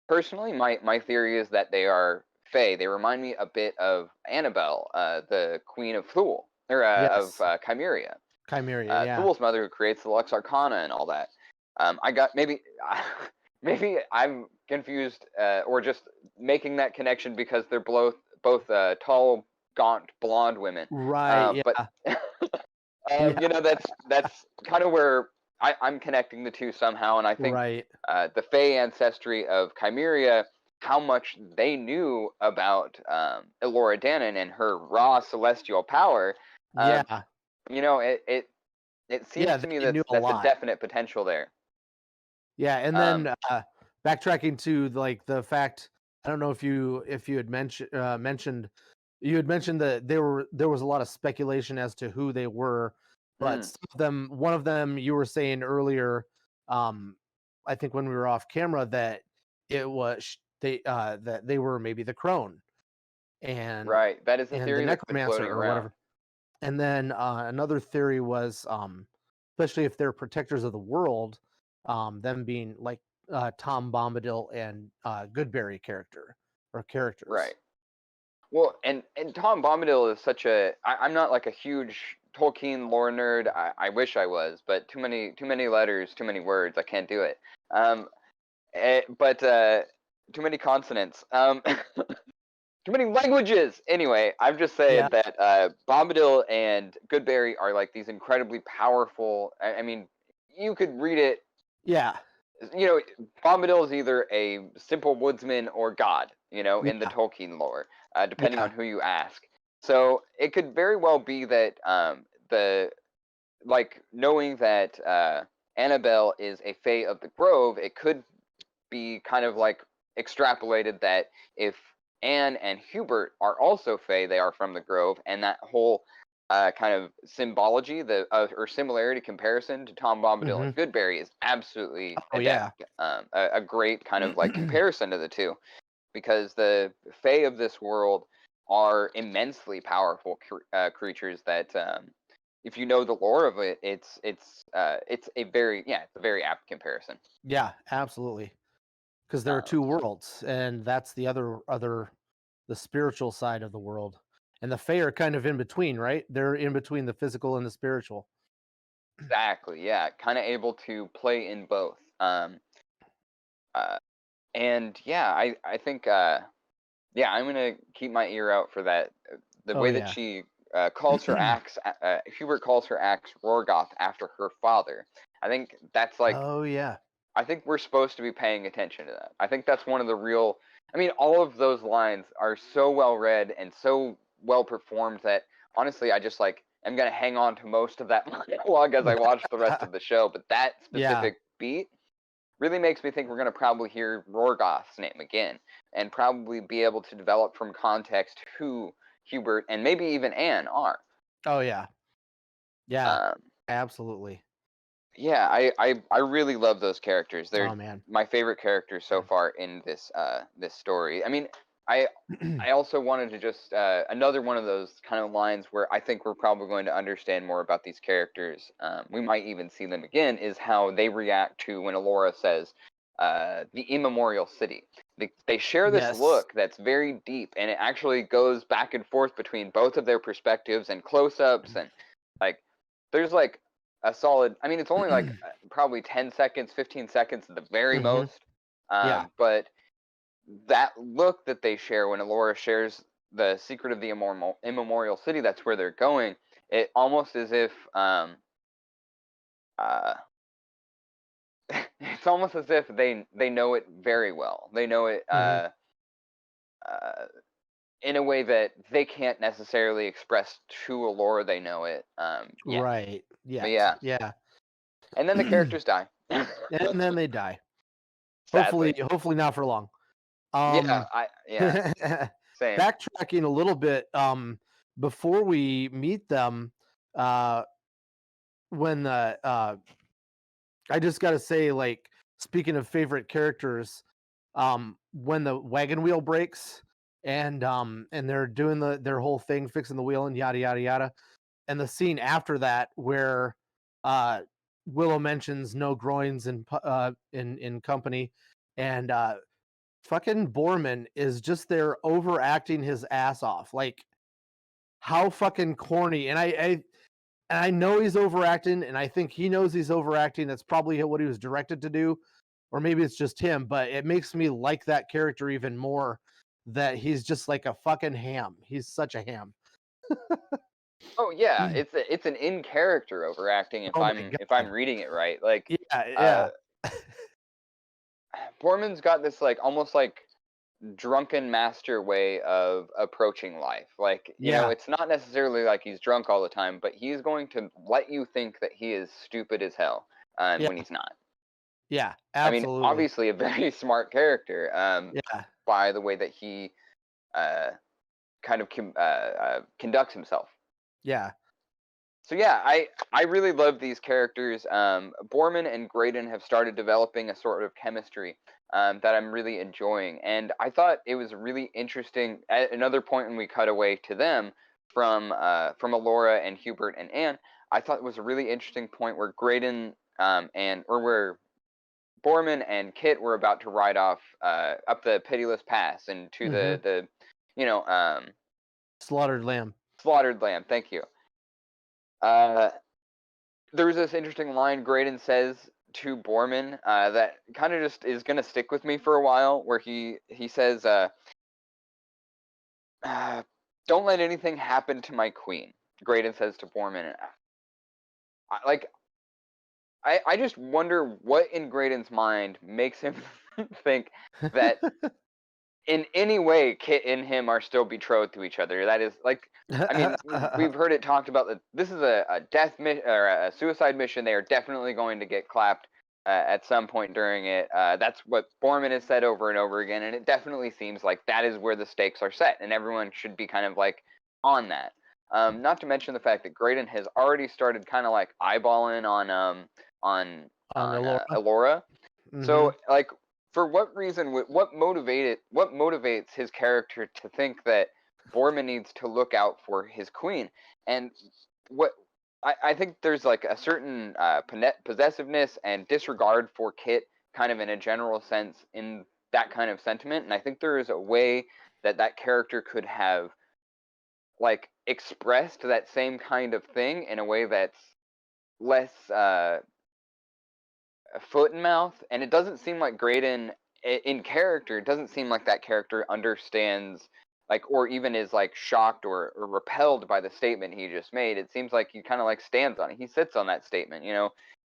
Personally, my theory is that they are Fae. They remind me a bit of Annabelle, the Queen of Thule, or of Chimeria. Chimeria, yeah. Thule's mother, who creates the Lux Arcana and all that. Maybe I'm confused, or just making that connection because they're both tall, gaunt, blonde women. Right. But that's kind of where I'm connecting the two somehow, and I think Right. the Fey ancestry of Chimeria, how much they knew about Elora Danan and her raw celestial power. Um, Yeah. it seems Yeah, to me they knew a that's a lot. definite potential there. Yeah, and Um, then backtracking to like the fact, I don't know if you had mentioned you had mentioned that there was a lot of speculation as to who they were, but mm, some of them, one of them you were saying earlier, um, I think when we were off camera that it was that they were maybe the crone and right, that is a the theory that's been necromancer floating or around. whatever. And then another theory was, especially if they're protectors of the world, them being like Tom Bombadil and Goodberry characters. Right. Well, and Tom Bombadil is such a. I'm not like a huge Tolkien lore nerd. I wish I was, but too many letters, too many words. I can't do it. Um, but too many consonants. Too many languages. Anyway, I'm just saying Yeah, that Bombadil and Goodberry are like these incredibly powerful. I mean, you could read it. yeah, Bombadil is either a simple woodsman or God, in the yeah, Tolkien lore, depending yeah, on who you ask. So it could very well be that knowing that Annabelle is a Fae of the Grove, it could be kind of like extrapolated that if Anne and Hubert are also Fae, they are from the Grove, and that whole kind of symbology, or similarity comparison to Tom Bombadil hmm and Goodberry is absolutely oh yeah, a great kind of like comparison to the two, because the Fae of this world are immensely powerful creatures that, if you know the lore of it, it's a very apt comparison. yeah, absolutely. Because there are Um, two worlds, and that's the the spiritual side of the world, and the Fae are kind of in between, right? They're in between the physical and the spiritual. Exactly, yeah, kind of able to play in both. Uh, and yeah, I think yeah, I'm gonna keep my ear out for that. The Oh way that yeah. she calls her axe, Hubert calls her axe Rorgoth after her father. I think that's like, Oh yeah. I think we're supposed to be paying attention to that. I think that's one of the real. I mean, all of those lines are so well read and so well performed that honestly, I just like am gonna hang on to most of that monologue as I watch the rest of the show. But that Yeah. specific beat really makes me think we're gonna probably hear Rorgoth's name again, and probably be able to develop from context who Hubert and maybe even Anne are. Oh yeah. Yeah. Um, Absolutely. Yeah, I really love those characters. They're Oh man. my favorite characters so far in this story. I mean, I I also wanted to just another one of those kind of lines where I think we're probably going to understand more about these characters. We might even see them again. Is how they react to when Alora says, "The immemorial city." They share this Yes. look that's very deep, and it actually goes back and forth between both of their perspectives and close-ups, and like there's like a solid. I mean, it's only like probably 10 seconds, 15 seconds at the very hmm most. Yeah. But that look that they share when Alora shares the secret of the immemorial city, that's where they're going. It almost as if uh, it's almost as if they know it very well. They know it hmm uh, in a way that they can't necessarily express to Alora. They know it yet. Right. But Yet. yeah, Yeah. and then the characters die. And then they die. Sadly. Hopefully not for long. Um Yeah, same. backtracking a little bit, before we meet them, uh when the I just gotta say, like, speaking of favorite characters, when the wagon wheel breaks and they're doing their whole thing, fixing the wheel and yada yada yada, and the scene after that where uh Willow mentions no groins in company, and fucking Borman is just there overacting his ass off. Like, how fucking corny. And I know he's overacting, and I think he knows he's overacting. That's probably what he was directed to do, or maybe it's just him. But it makes me like that character even more. That he's just like a fucking ham. He's such a ham. Oh yeah, it's an in character overacting Oh my if I'm god. reading it right. Like Yeah, uh yeah. Borman's got this like almost like drunken master way of approaching life. Like, Yeah, it's not necessarily like he's drunk all the time, but he's going to let you think that he is stupid as hell yeah, when he's not. yeah, I mean, absolutely. obviously a very smart character Yeah, by the way that he uh, conducts himself. yeah. So yeah, I really love these characters. Borman and Graydon have started developing a sort of chemistry that I'm really enjoying, and I thought it was really interesting. At another point when we cut away to them from Alora and Hubert and Anne, I thought it was a really interesting point where Graydon where Borman and Kit were about to ride off up the Pitiless Pass and to Hmm. the you know Slaughtered lamb. slaughtered lamb. Thank you. Uh, there was this interesting line Graydon says to Borman that kind of just is going to stick with me for a while, where he says, uh, "Don't let anything happen to my queen." Graydon says to Borman. Like I just wonder what in Graydon's mind makes him think that in any way Kit and him are still betrothed to each other. That is like, I mean, we've heard it talked about that this is a death mission or a suicide mission. They are definitely going to get clapped at some point during it. That's what Borman has said over and over again, and it definitely seems like that is where the stakes are set, and everyone should be kind of like on that. Not to mention the fact that Graydon has already started kind of like eyeballing on On Elora. Elora. Hmm. So like for what reason what motivates his character to think that Borman needs to look out for his queen? And what I think there's like a certain possessiveness and disregard for Kit kind of in a general sense in that kind of sentiment, and I think there is a way that that character could have like expressed that same kind of thing in a way that's less foot and mouth, and it doesn't seem like Graydon in character. It doesn't seem like that character understands, like, or even is like shocked or repelled by the statement he just made. It seems like he kind of like stands on it. He sits on that statement.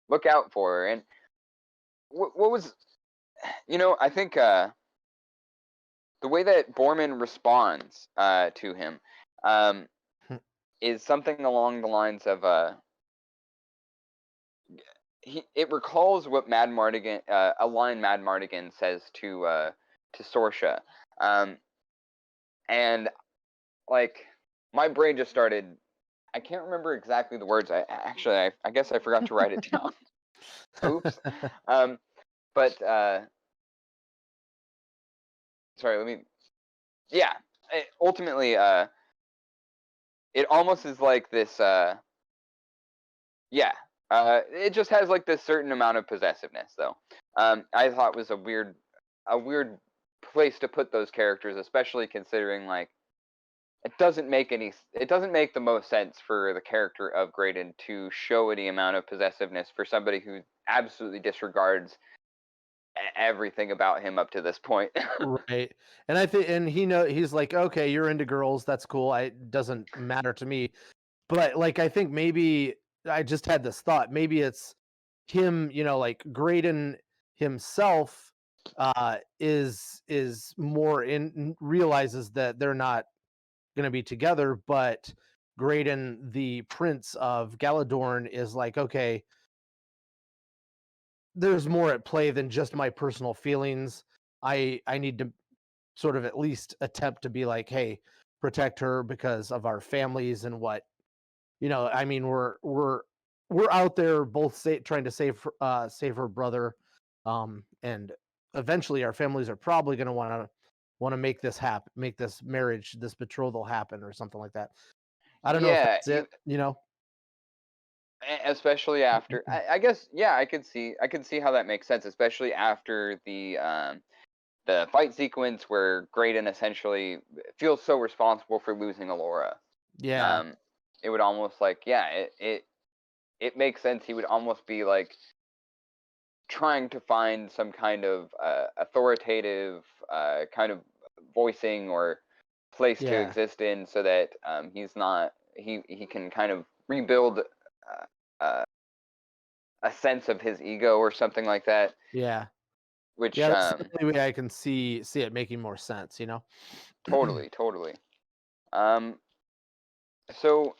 Look out for her. And what was, I think the way that Borman responds to him um, is something along the lines of it recalls what Mad Mardigan, a line Mad Mardigan says to Sorsha, um, and like my brain just started. I can't remember exactly the words. I guess I forgot to write it down. Oops. Um, but sorry. Let me. Yeah. Ultimately, it almost is like this. Yeah. It just has like this certain amount of possessiveness, though. I thought was a weird place to put those characters, especially considering like it doesn't make the most sense for the character of Graydon to show any amount of possessiveness for somebody who absolutely disregards everything about him up to this point. Right. And I think, and he's like, okay, you're into girls. That's cool. It doesn't matter to me. But like, I think maybe I just had this thought. Maybe it's him, like Graydon himself is more realizes that they're not going to be together, but Graydon, the prince of Galadorn, is like, okay, there's more at play than just my personal feelings. I need to sort of at least attempt to be like, hey, protect her because of our families and what, I mean, we're out there both trying to save her brother, and eventually our families are probably going to want to make this happen, make this marriage, this betrothal happen, or something like that. I don't know if Yeah, that's it. especially after I guess yeah, I could see how that makes sense, especially after the fight sequence where Graydon essentially feels so responsible for losing Alora. Yeah, Um, it would almost like yeah, it makes sense. He would almost be like trying to find some kind of authoritative kind of voicing or place to yeah, exist in, so that he's not he can kind of rebuild uh, a sense of his ego or something like that. Yeah. Which Yeah, that's the only way I can see it making more sense, you know? totally. Um, so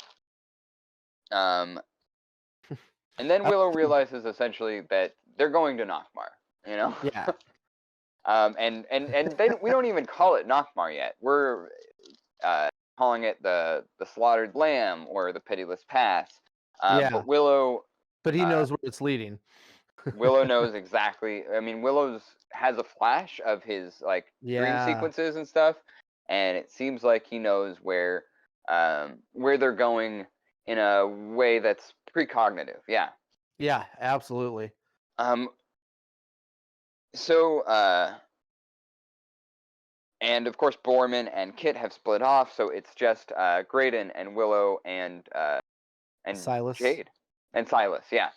and then Willow realizes essentially that they're going to Nockmar, you know. Yeah. And we don't even call it Nockmar yet. We're calling it the slaughtered lamb or the pitiless pass. Yeah. But Willow But he knows where it's leading. Willow knows exactly. I mean, Willow's has a flash of his like dream Yeah. sequences and stuff, and it seems like he knows where they're going in a way that's precognitive. Yeah. Yeah, absolutely. So and of course Borman and Kit have split off, so it's just Graydon and Willow and Silas. Jade and Silas. Yeah.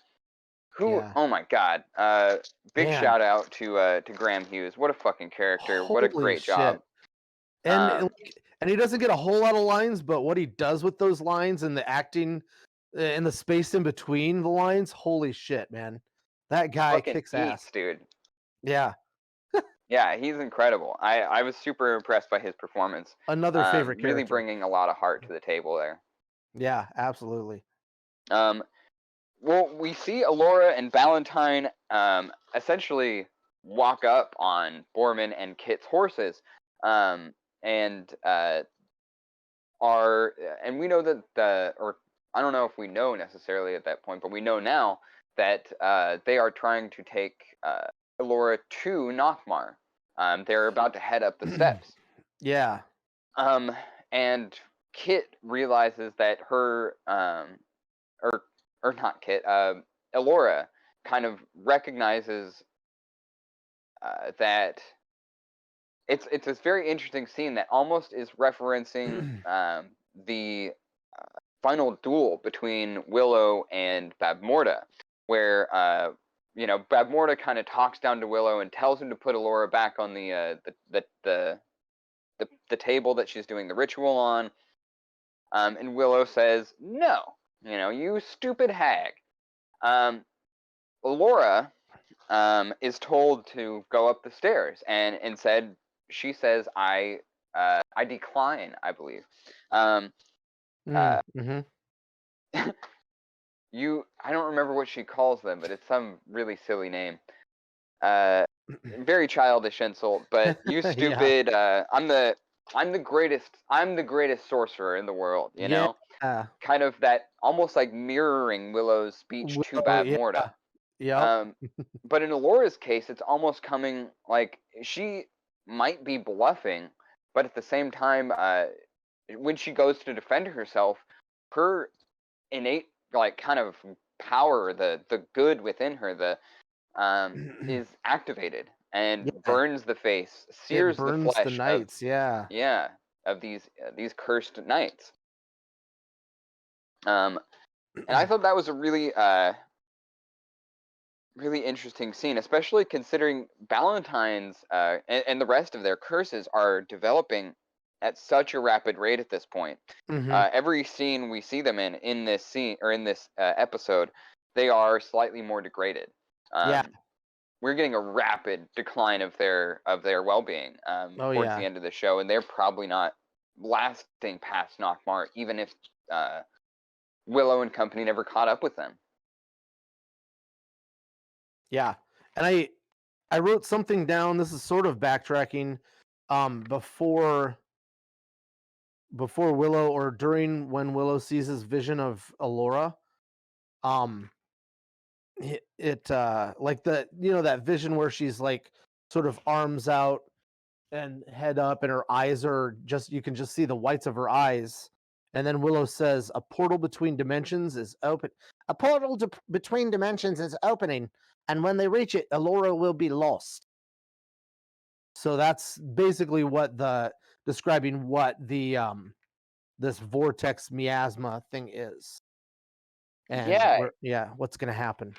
Who? Yeah. Oh my God! Big Man. shout out to Graham Hughes. What a fucking character! What a Holy great shit. job! And he doesn't get a whole lot of lines, but what he does with those lines and the acting and the space in between the lines, holy shit, man! That guy fucking kicks eats, ass, dude. Yeah. Yeah, he's incredible. I was super impressed by his performance. Another favorite character. Really bringing a lot of heart to the table there. Yeah, absolutely. Well, we see Alora and Valentine essentially walk up on Borman and Kit's horses, and we know that or I don't know if we know necessarily at that point, but we know now that they are trying to take Alora to Nockmar. They're about to head up the steps. Yeah. And Kit realizes that her or not Kit, Alora kind of recognizes that it's this very interesting scene that almost is referencing the final duel between Willow and Babmorda, where Babmorda kind of talks down to Willow and tells him to put Alora back on the table that she's doing the ritual on, and Willow says no. You stupid hag. Alora is told to go up the stairs, and instead she says, "I decline." I believe. I don't remember what she calls them, but it's some really silly name. Very childish insult, but you stupid. Yeah. I'm the greatest sorcerer in the world. You know. Kind of that almost like mirroring Willow's speech to Babmorda. Yeah. But in Alora's case, it's almost coming like she might be bluffing, but at the same time, when she goes to defend herself, her innate like kind of power, the good within her, is activated and burns the face, sears the flesh. The knights, of these cursed knights. And I thought that was a really really interesting scene, especially considering Valentine's and the rest of their curses are developing at such a rapid rate at this point. Every scene we see them in this scene or in this episode, they are slightly more degraded. We're getting a rapid decline of their well-being towards the end of the show, and they're probably not lasting past Nockmar, even if Willow and company never caught up with them. Yeah, and I wrote something down. This is sort of backtracking. Before Willow, or during when Willow sees his vision of Alora, it like that vision where she's like sort of arms out and head up, and her eyes are you can just see the whites of her eyes. And then Willow says, "A portal between dimensions is open. A portal between dimensions is opening, and when they reach it, Alora will be lost." So that's basically describing what the this vortex miasma thing is. And what's going to happen?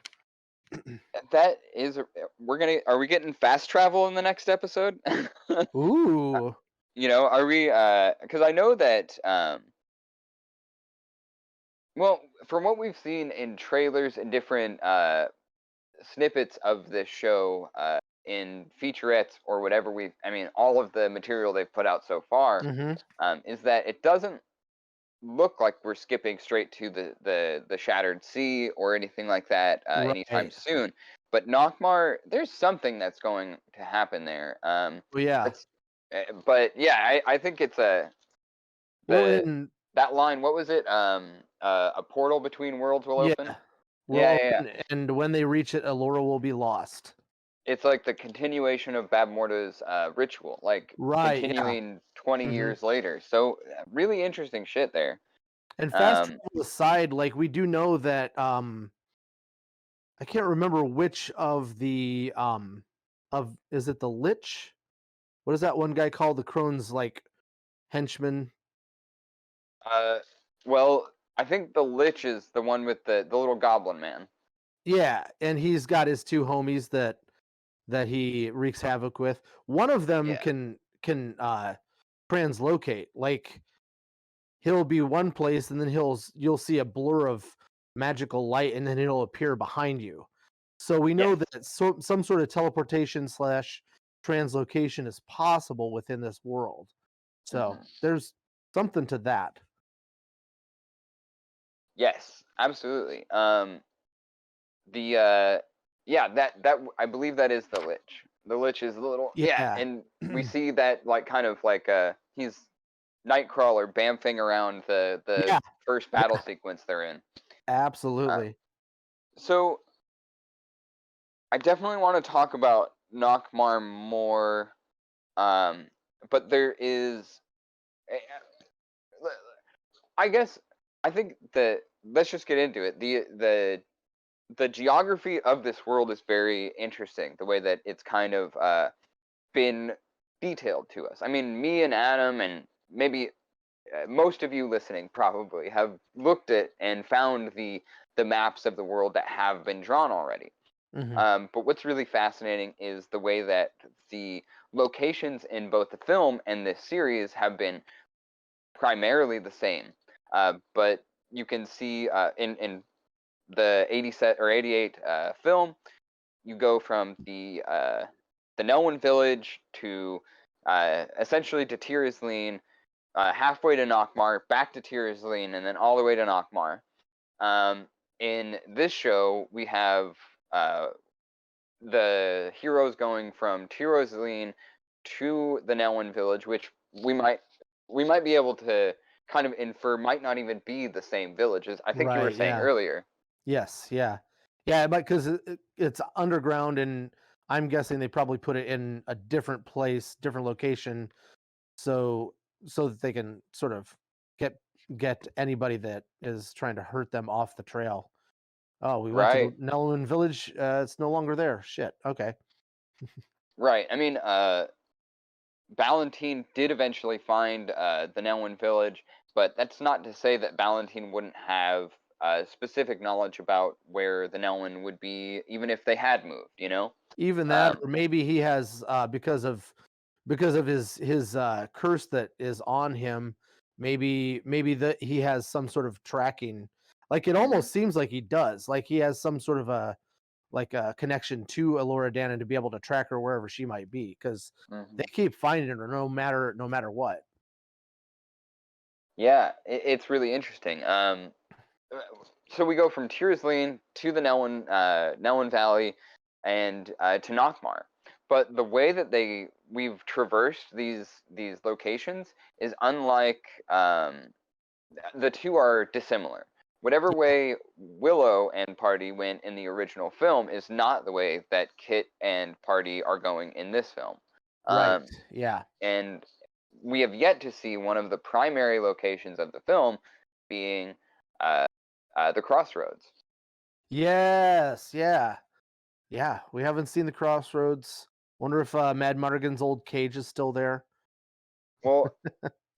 That is, are we getting fast travel in the next episode? Ooh. Are we? Because I know that Well, from what we've seen in trailers and different snippets of this show, in featurettes or whatever I mean, all of the material they've put out so far, Mm-hmm. is that it doesn't look like we're skipping straight to the Shattered Sea or anything like that anytime Right. soon. But Nockmar, there's something that's going to happen there. Well, yeah. It's, but yeah, I think it's Well, the in that line. What was it? A portal between worlds will yeah, open. will Yeah, yeah, yeah. open, and when they reach it, Allura will be lost. It's like the continuation of Bab Morta's ritual, like Right. Yeah. continuing 20 Mm-hmm. years later. So really interesting shit there. And fast Um, travel aside, like we do know that I can't remember which of the of is it the Lich? What is that one guy called? The Crone's like henchman. uh, well, I think the Lich is the one with the little goblin man. Yeah, and he's got his two homies that he wreaks havoc with. One of them Yeah. can translocate. Like he'll be one place and then you'll see a blur of magical light and then it'll appear behind you. So we know Yes. that some sort of teleportation slash translocation is possible within this world. So Hmm. there's something to that. Yes, absolutely. The yeah, I believe that is the Lich. The Lich is the little, yeah, Yeah. and we see that like kind of like he's Nightcrawler bamfing around the Yeah, first battle sequence they're in. Uh, absolutely. so I definitely want to talk about Nockmar more, um, but there is, eh, I guess, I think that let's just get into it. The geography of this world is very interesting. The way that it's kind of been detailed to us. I mean, me and Adam, and maybe most of you listening probably have looked at and found the maps of the world that have been drawn already. Hmm. But what's really fascinating is the way that the locations in both the film and this series have been primarily the same. But you can see in the 80 set or 88 film, you go from the Nelwyn village to essentially to Tirisleen, halfway to Nockmar, back to Tirisleen, and then all the way to Nockmar. In this show, we have the heroes going from Tirisleen to the Nelwyn village, which we might be able to kind of infer might not even be the same villages. I think you were Right. saying Yeah. earlier. Yes. Yeah. Yeah. But because it's underground, and I'm guessing they probably put it in a different place, different location, so so that they can sort of get get anybody that is trying to hurt them off the trail. Oh, we went to the Right. Nelwyn village. It's no longer there. Shit. Okay. Right. I mean, Ballantine did eventually find the Nelwyn village, but that's not to say that Ballantine wouldn't have specific knowledge about where the Nelwyn would be, even if they had moved. You know? Even that, Um, or maybe he has because of his curse that is on him. Maybe that he has some sort of tracking. Like it mhm, almost seems like he does. Like he has some sort of a connection to Alora Dannon to be able to track her wherever she might be because they mhm. keep finding her no matter what. Yeah, it's really interesting. Uh, so we go from Tirisleen to the Nelwyn Valley, and to Nockmar. But the way that we've traversed these locations is unlike, the two are dissimilar. Whatever way Willow and Party went in the original film is not the way that Kit and Party are going in this film. Right. Um, Yeah. and we have yet to see one of the primary locations of the film being uh, the crossroads. Yes. Yeah. Yeah. We haven't seen the crossroads. Wonder if Mad Mardigan's old cage is still there. Well,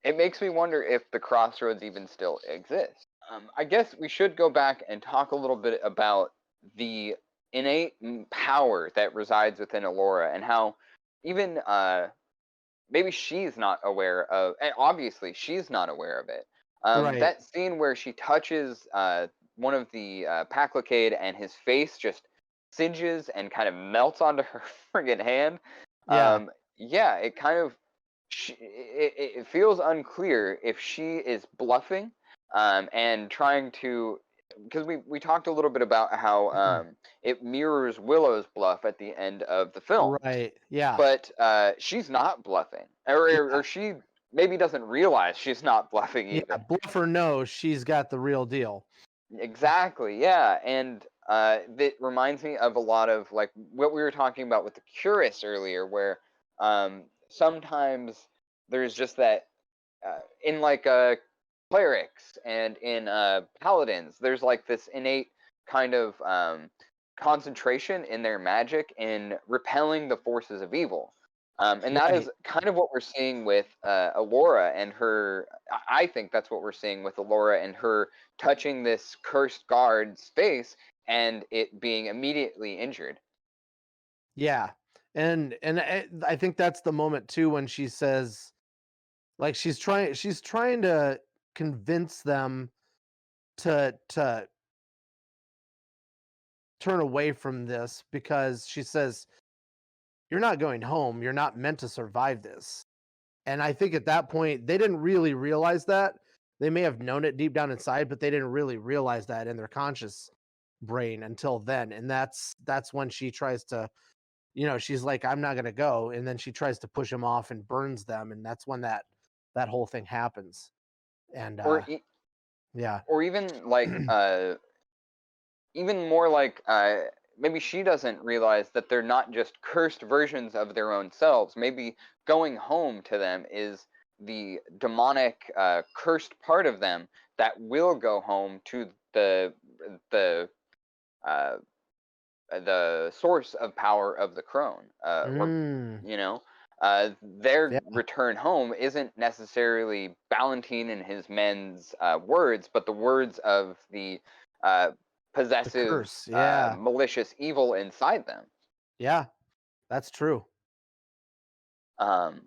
it makes me wonder if the crossroads even still exist. I guess we should go back and talk a little bit about the innate power that resides within Alora and how even maybe she's not aware of, and obviously she's not aware of it, Right. That scene where she touches one of the Paclocade and his face just singes and kind of melts onto her friggin' hand. Yeah. Yeah, it kind of it feels unclear if she is bluffing and trying to, because we talked a little bit about how it mirrors Willow's bluff at the end of the film, Right. Yeah. but she's not bluffing, or she maybe doesn't realize she's not bluffing Yeah. even. Bluff or no, she's got the real deal. Exactly, yeah, and that reminds me of a lot of like what we were talking about with the Curious earlier, where sometimes there's just that in like clerics and in paladins, there's like this innate kind of concentration in their magic in repelling the forces of evil. And that is Right. kind of what we're seeing with Alora and her. I think that's what we're seeing with Alora and her touching this cursed guard's face and it being immediately injured. Yeah. And I think that's the moment too when she says, like, she's trying to convince them to turn away from this, because she says, "You're not going home. You're not meant to survive this." And I think at that point, they didn't really realize that. They may have known it deep down inside, but they didn't really realize that in their conscious brain until then. And that's when she tries to, she's like, "I'm not gonna go," and then she tries to push him off and burns them, and that's when that whole thing happens. And Or yeah. or even like even more like maybe she doesn't realize that they're not just cursed versions of their own selves. Maybe going home to them is the demonic cursed part of them that will go home to the uh, the source of power of the crone, or Mm, you know. Their yeah, return home isn't necessarily Ballantine and his men's words, but the words of the uh, the possessive, curse. Yeah. malicious evil inside them. Yeah, that's true. Um,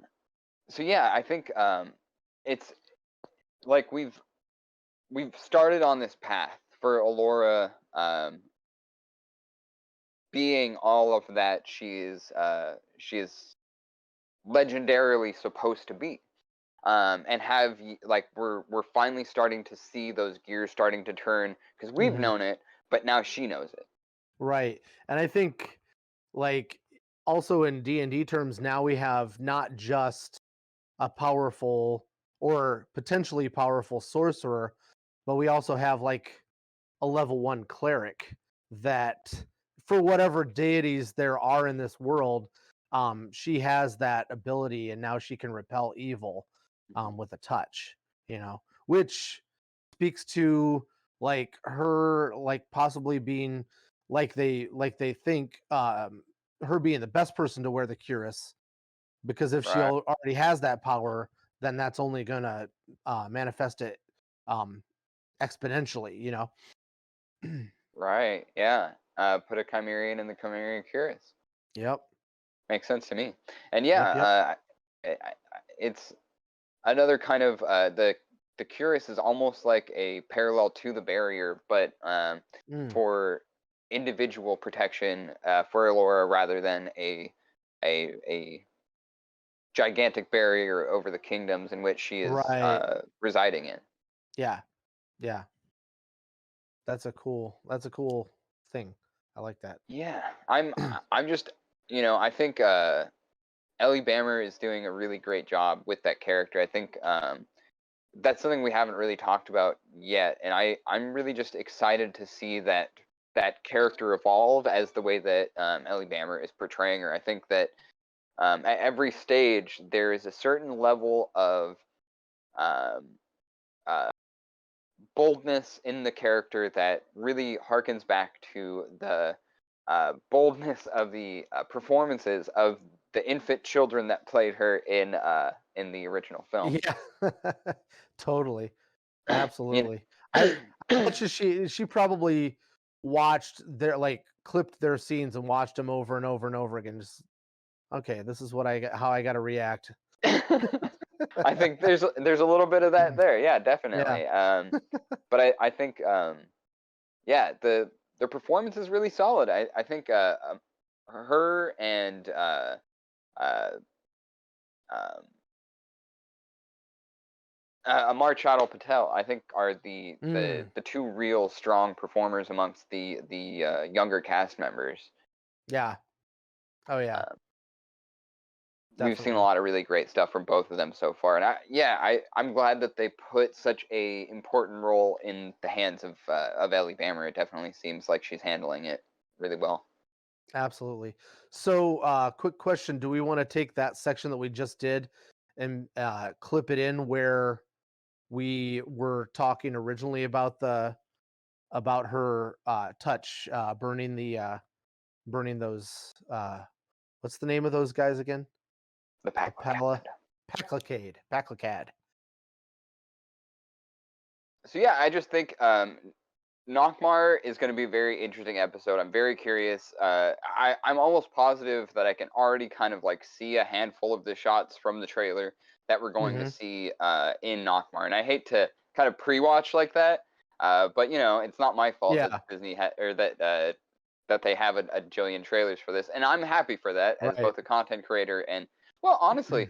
so yeah, I think it's like we've started on this path for Alora being all of that she is legendarily supposed to be. And like we're finally starting to see those gears starting to turn because we've Mhm. known it, but now she knows it. Right. And I think, like, also in D&D terms, now we have not just a powerful or potentially powerful sorcerer, but we also have like a level 1 cleric that, for whatever deities there are in this world, she has that ability, and now she can repel evil Mhm. with a touch, which speaks to, like, her, like, possibly being, like they think, her being the best person to wear the cuirass, because if she Right, already has that power, then that's only gonna manifest it um exponentially. right, yeah. Put a Chimerian in the Chimerian Curious. Yep. Makes sense to me. And yeah, Yep. Yep. it's another kind of the Curious is almost like a parallel to the barrier, but Mm, for individual protection for Elora rather than a gigantic barrier over the kingdoms in which she is right. residing in. Yeah. Yeah. That's a cool thing. I like that. Yeah, I'm just I think Ellie Bammer is doing a really great job with that character. I think that's something we haven't really talked about yet, and I'm really just excited to see that character evolve as the way that Ellie Bammer is portraying her. I think that at every stage there is a certain level of um, uh, boldness in the character that really harkens back to the boldness of the performances of the infant children that played her in the original film. Yeah. Totally. you Absolutely. I know, bet you she probably watched their, like, clipped their scenes and watched them over and over and over again. Just, okay, this is how I got to react. I think there's a little bit of that there. Yeah, Yeah. definitely. But I think yeah, the performance is really solid. I think her and uh, um, Amar Chadal Patel, I think, are Mm, the two real strong performers amongst the younger cast members. yeah. Oh yeah. Uh, we've seen a Definitely. lot of really great stuff from both of them so far, and I'm glad that they put such a important role in the hands of Ellie Bammer. It definitely seems like she's handling it really well. Absolutely. So, quick question: do we want to take that section that we just did and clip it in where we were talking originally about the about her touch burning the burning those what's the name of those guys again? The The Paclacad. Paclicad. So yeah, I just think Nockmar is going to be a very interesting episode. I'm very curious. I'm almost positive that I can already kind of like see a handful of the shots from the trailer that we're going to Mm-hmm. see in Nockmar. And I hate to kind of pre-watch like that, but you know, it's not my fault that Yeah. Disney or that they have a jillion trailers for this, and I'm happy for that as Right. both a content creator and well, honestly,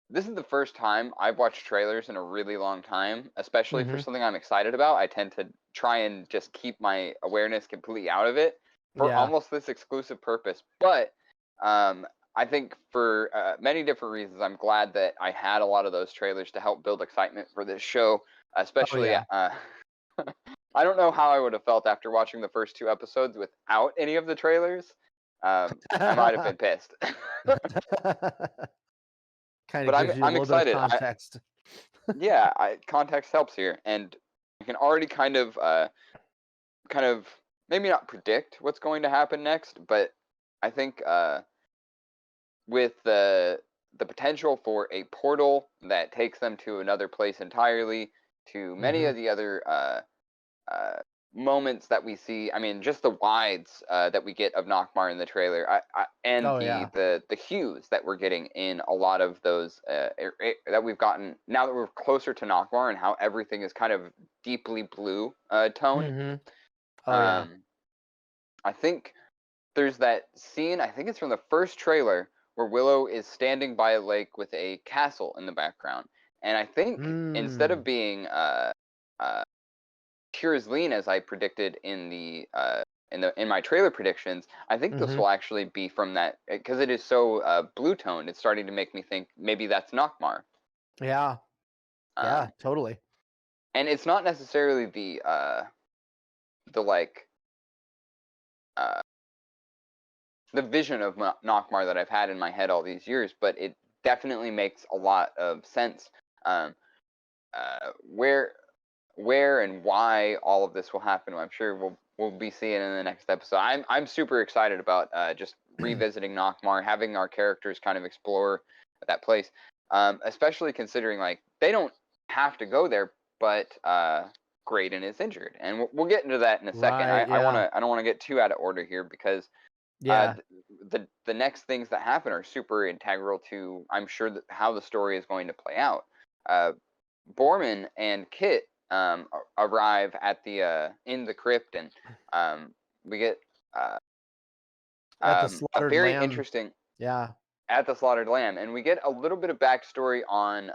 this is the first time I've watched trailers in a really long time, especially for Mm-hmm. something I'm excited about. I tend to try and just keep my awareness completely out of it for Yeah. almost this exclusive purpose. But um, I think for many different reasons, I'm glad that I had a lot of those trailers to help build excitement for this show, Oh especially. yeah. I don't know how I would have felt after watching the first two episodes without any of the trailers. I might have been pissed. Kind of But gives you a I'm little bit of excited. context. Yeah, context helps here, and you can already kind of maybe not predict what's going to happen next, but I think with the potential for a portal that takes them to another place entirely, to many Mm-hmm. of the other uh, moments that we see. I mean, just the wides that we get of Nockmar in the trailer, and Oh yeah. the hues that we're getting in a lot of those that we've gotten now that we're closer to Nockmar and how everything is kind of deeply blue toned. Mm-hmm. Oh yeah. Um, I think there's that scene. I think it's from the first trailer where Willow is standing by a lake with a castle in the background, and I think instead of Mm. being uh, pure as lean as I predicted in my trailer predictions, I think this Mm-hmm. will actually be from that because it is so blue toned. It's starting to make me think maybe that's Nockmar. Yeah. Yeah. Um, Totally. and it's not necessarily the like uh, the vision of Nockmar that I've had in my head all these years, but it definitely makes a lot of sense. Um, where and why all of this will happen, I'm sure we'll be seeing in the next episode. I'm super excited about just revisiting Nockmar, having our characters kind of explore that place, especially considering like they don't have to go there, but Graydon is injured, and we'll get into that in a second. Right. Yeah. I don't want to get too out of order here because Yeah. the next things that happen are super integral to I'm sure that how the story is going to play out. Uh, Borman and Kit arrive at the in the crypt, and we get uh, At the a slaughtered very lamb. interesting Yeah. at the slaughtered lamb, and we get a little bit of backstory on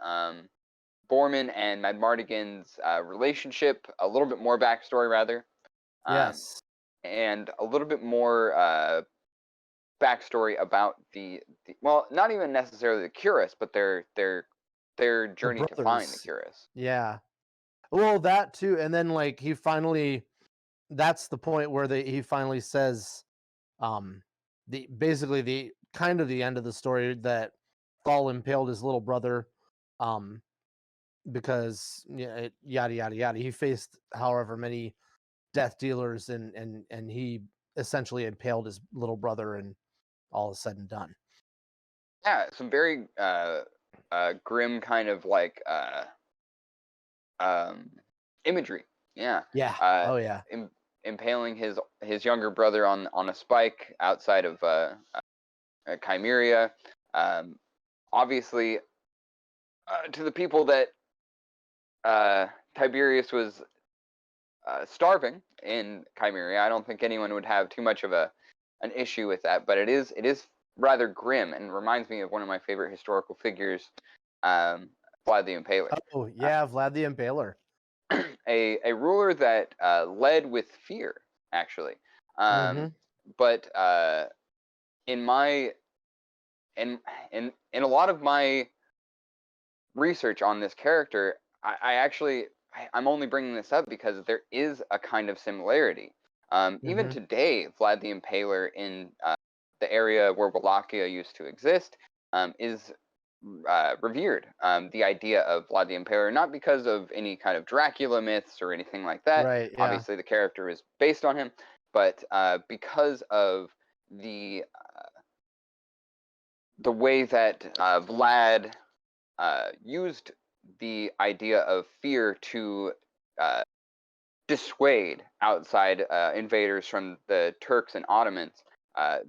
Borman and Madmartigan's relationship, a little bit more backstory rather, um, Yes. and a little bit more backstory about the well, not even necessarily the Curus, but their The journey to find the brothers. Curus. Yeah. Well, that too, and then like he finally, that's the point where he finally says, the basically the kind of the end of the story that Thal impaled his little brother, um, because yeah, yada yada yada. He faced however many death dealers, and he essentially impaled his little brother, and all is said and done. Yeah, some very grim kind of like um, imagery. Yeah, Yeah. uh, Oh yeah. Im- impaling his younger brother on a spike outside of Chimeria. Um, Obviously, to the people that Tiberius was starving in Chimeria. I don't think anyone would have too much of an issue with that, but it is rather grim and reminds me of one of my favorite historical figures, Vlad the Impaler. Oh yeah, Vlad the Impaler. A ruler that led with fear, actually. Mhm. But in my in in a lot of my research on this character, I'm only bringing this up because there is a kind of similarity. Even Mhm. today, Vlad the Impaler in the area where Wallachia used to exist is revered. The idea of Vlad the Impaler, not because of any kind of Dracula myths or anything like that. Right. Yeah. Obviously, the character is based on him, but because of the the way that Vlad used the idea of fear to uh, dissuade outside invaders from the Turks and Ottomans,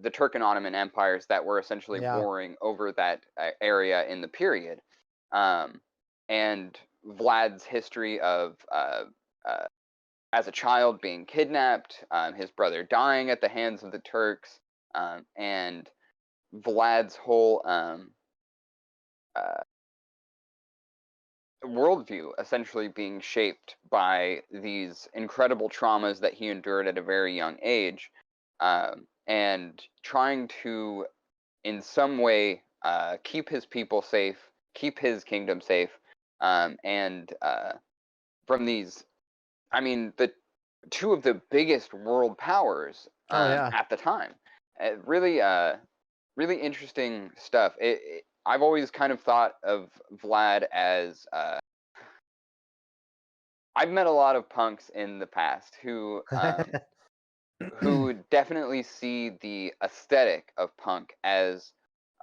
the Turk and Ottoman empires that were essentially Yeah. warring over that area in the period. And Vlad's history of as a child being kidnapped, his brother dying at the hands of the Turks, and Vlad's whole uh, worldview essentially being shaped by these incredible traumas that he endured at a very young age, and trying to, in some way, keep his people safe, keep his kingdom safe, and from these, I mean, the two of the biggest world powers Oh yeah. at the time. Really, really interesting stuff. I've always kind of thought of Vlad as I've met a lot of punks in the past who definitely see the aesthetic of punk as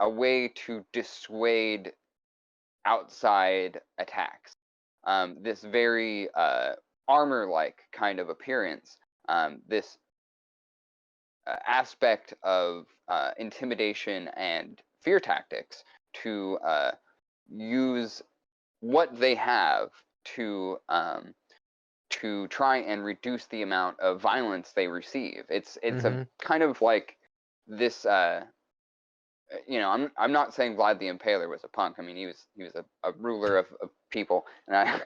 a way to dissuade outside attacks. This very armor-like kind of appearance, this aspect of intimidation and fear tactics to use what they have to try and reduce the amount of violence they receive. It's a Mhm. kind of like this. I'm not saying Vlad the Impaler was a punk. I mean, he was a ruler of people, and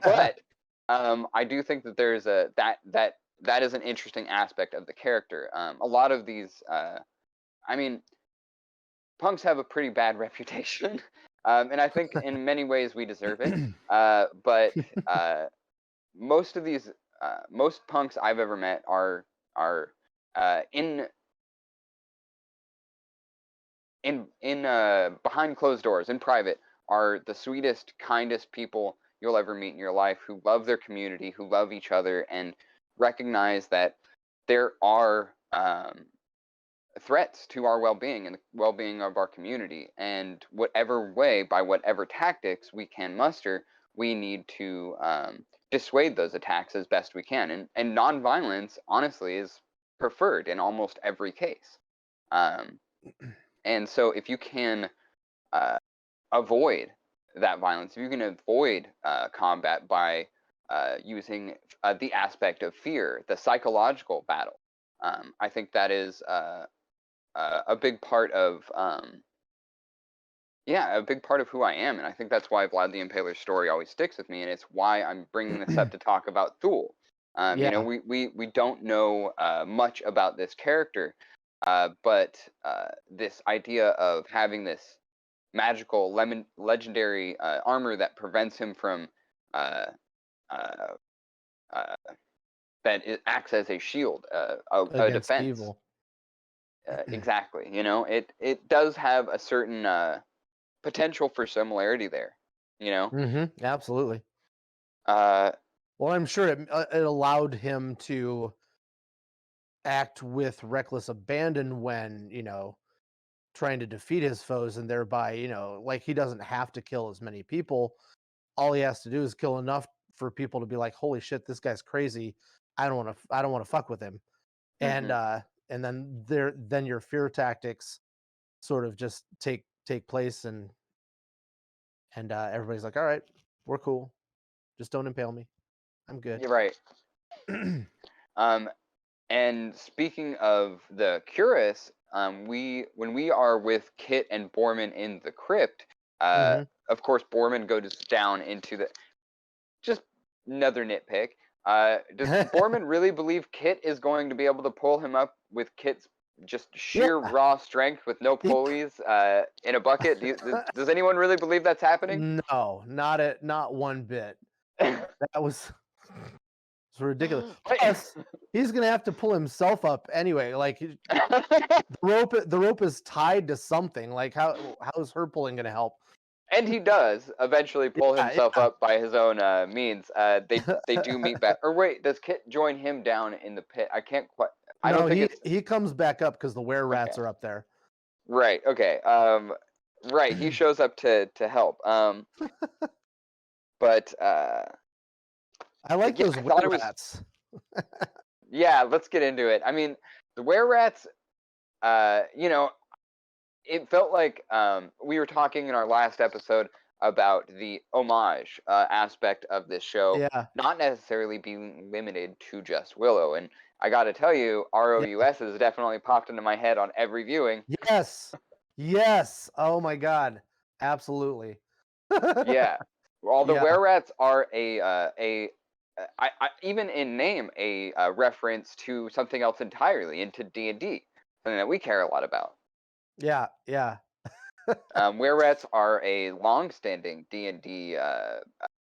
but I do think that there's that is an interesting aspect of the character. A lot of these, I mean, punks have a pretty bad reputation, and I think in many ways we deserve it. But most punks I've ever met are in behind closed doors in private are the sweetest, kindest people you'll ever meet in your life, who love their community, who love each other, and recognize that there are threats to our well-being and the well-being of our community, and whatever way, by whatever tactics we can muster, we need to dissuade those attacks as best we can, and nonviolence honestly is preferred in almost every case. um, and so if you can uh, avoid that violence, if you can avoid combat by using the aspect of fear, the psychological battle, I think that is a big part of yeah, a big part of who I am, and I think that's why Vlad the Impaler's story always sticks with me, and it's why I'm bringing this up to talk about Thule. Yeah. We don't know much about this character, but this idea of having this magical legendary armor that prevents him from uh, uh, uh, that it acts as a shield, a Against defense. evil. Exactly. It does have a certain potential for similarity there. You know. Mhm. Absolutely. Uh, Well, I'm sure it allowed him to act with reckless abandon when, trying to defeat his foes, and thereby, like, he doesn't have to kill as many people. All he has to do is kill enough for people to be like, "Holy shit, this guy's crazy. I don't want to fuck with him." And mhm. then your fear tactics sort of just take place, and And everybody's like, all right, we're cool. Just don't impale me. I'm good. You're right. And speaking of the Curious, when we are with Kit and Borman in the crypt, of course Borman goes down into the just another nitpick. Does Borman really believe Kit is going to be able to pull him up with Kit's just sheer raw strength with no pulleys in a bucket? Does anyone really believe that's happening? No, not one bit. That was it's ridiculous. Plus, he's gonna have to pull himself up anyway. Like the rope is tied to something. Like how is her pulling gonna help? And he does eventually pull himself up by his own means. They do meet back. Or wait, does Kit join him down in the pit? I can't quite. I don't think he comes back up because the were-rats are up there. Right. Okay. Right. He shows up to help. But I like those were-rats. Yeah. Let's get into it. I mean, the were-rats. You know, it felt like we were talking in our last episode about the homage aspect of this show, not necessarily being limited to just Willow. And I got to tell you, ROUS has definitely popped into my head on every viewing. Yes. Oh my God, absolutely. Yeah. Well, the were-rats are even in name a reference to something else entirely, into D&D, something that we care a lot about. Yeah. Were-rats are a long-standing D&D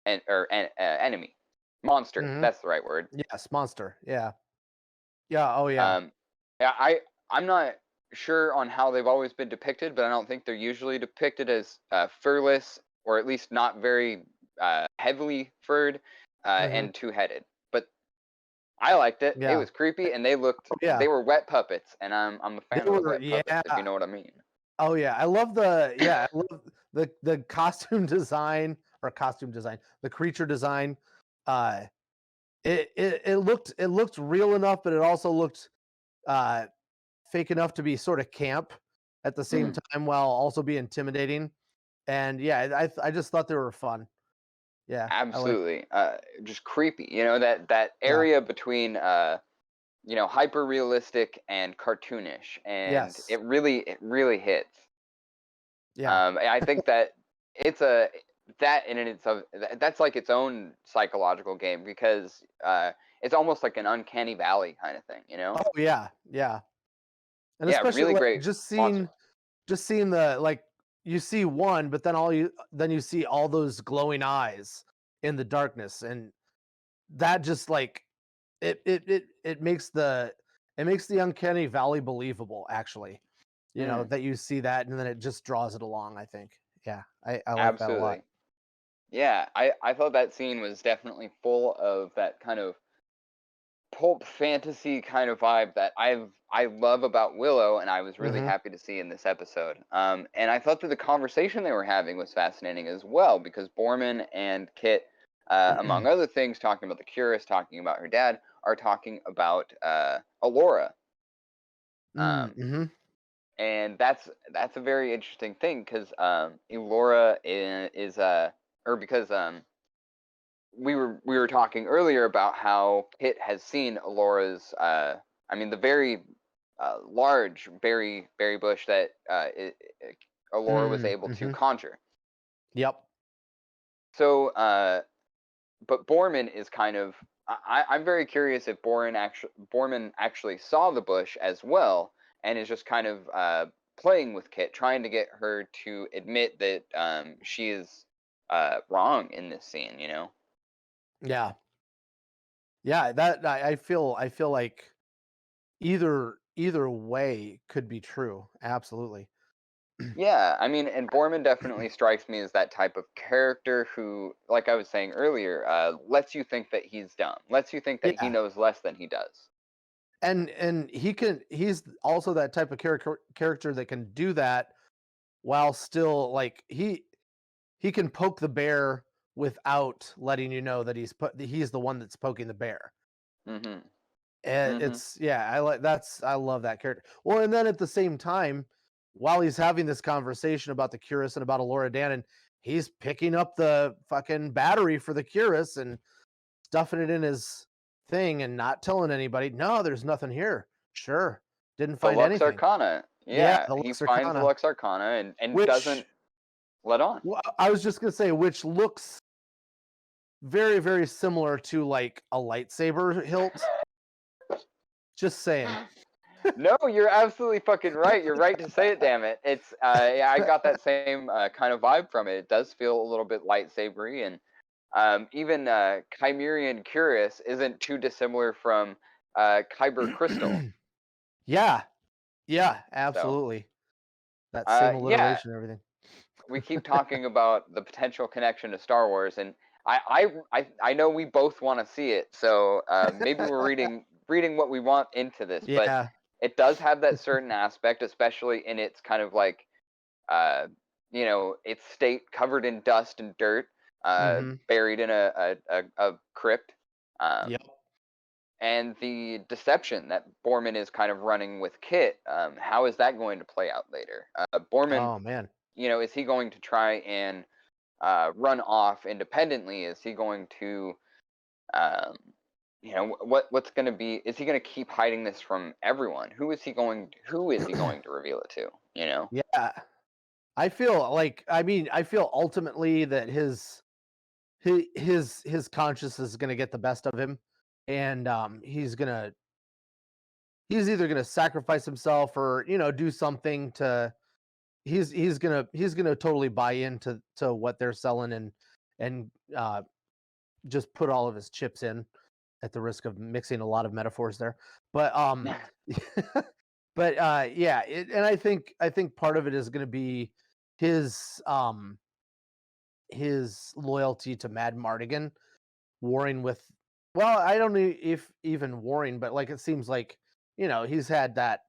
enemy. Monster, that's the right word. Yes, monster. Yeah. Oh yeah. I'm not sure on how they've always been depicted, but I don't think they're usually depicted as furless, or at least not very heavily furred and two-headed. But I liked it. It was creepy, and they looked. They were wet puppets, and I'm a fan of wet puppets, if you know what I mean. Oh yeah, I love the costume design the creature design. It looked real enough, but it also looked fake enough to be sort of camp at the same time, while also be intimidating. And yeah, I just thought they were fun. Yeah, absolutely. Just creepy. You know, that area between you know, hyper realistic and cartoonish, and it really hits. I think that it's that's like its own psychological game, because it's almost like an uncanny valley kind of thing, you know? Oh yeah. And especially really great just seeing the, like, you see one, but then you see all those glowing eyes in the darkness, and that just like it makes the uncanny valley believable, actually. You know, that you see that, and then it just draws it along, I think. Yeah, I like that a lot. Yeah, I thought that scene was definitely full of that kind of pulp fantasy kind of vibe that I love about Willow, and I was really happy to see in this episode. And I thought that the conversation they were having was fascinating as well, because Borman and Kit, among other things, talking about the Curious, talking about her dad, are talking about Alora. And that's a very interesting thing, because Alora is because we were talking earlier about how Kit has seen Alora's I mean, the very large berry bush that Alora was able to conjure. Yep. So but Borman is kind of I'm very curious if Borman actually saw the bush as well, and is just kind of playing with Kit, trying to get her to admit that she is wrong in this scene, you know? Yeah. That I feel like either way could be true. Absolutely. Yeah, I mean, and Borman definitely strikes me as that type of character who, like I was saying earlier, lets you think that he's dumb, lets you think that he knows less than he does. And he's also that type of character that can do that while still, like, he can poke the bear without letting you know that he's the one that's poking the bear. And it's I love that character. Well, and then at the same time, while he's having this conversation about the Curious and about Alora Dannon, he's picking up the fucking battery for the Curus and stuffing it in his thing and not telling anybody. No, there's nothing here. Sure, didn't The find Lux anything. Arcana. Yeah, Yeah, the he Lux finds the Arcana, Lux Arcana and which doesn't let on. I was just gonna say, which looks very, very similar to like a lightsaber hilt. Just saying. No, you're absolutely fucking right. You're right to say it. Damn it! It's yeah, I got that same kind of vibe from it. It does feel a little bit lightsabery, and even Chimerian Curus isn't too dissimilar from Kyber Crystal. Yeah, yeah, So absolutely. That same yeah, alliteration and everything. we keep talking about the potential connection to Star Wars, and I know we both want to see it. So maybe we're reading what we want into this, but Yeah. it does have that certain aspect, especially in its kind of like its state covered in dust and dirt, Mhm. buried in a crypt, um, Yep. and the deception that Borman is kind of running with Kit. How is that going to play out later? Borman, Oh man. is he going to try and run off independently? Is he going to, um, what's going to be? Is he going to keep hiding this from everyone? Who is he going to reveal it to? Yeah. I feel like I feel ultimately that his conscience is going to get the best of him, and he's either going to sacrifice himself or do something to he's gonna totally buy into what they're selling and just put all of his chips in at the risk of mixing a lot of metaphors there. But but yeah, and I think part of it is going to be his his loyalty to Mad Mardigan, warring with, well, I don't know if even warring, but like it seems like he's had that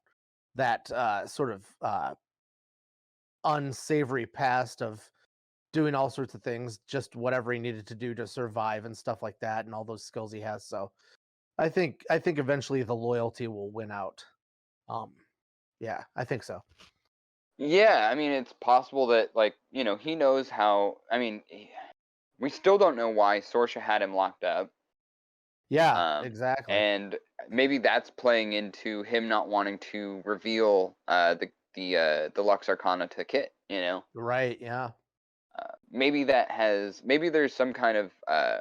sort of unsavory past of doing all sorts of things, just whatever he needed to do to survive and stuff like that, and all those skills he has. So I think eventually the loyalty will win out. Um, yeah, I think so. Yeah, I mean, it's possible that, like, he knows how. I mean, we still don't know why Sorsha had him locked up. Yeah, exactly. And maybe that's playing into him not wanting to reveal the Lux Arcana to Kit. Right. Yeah. Maybe there's some kind of uh,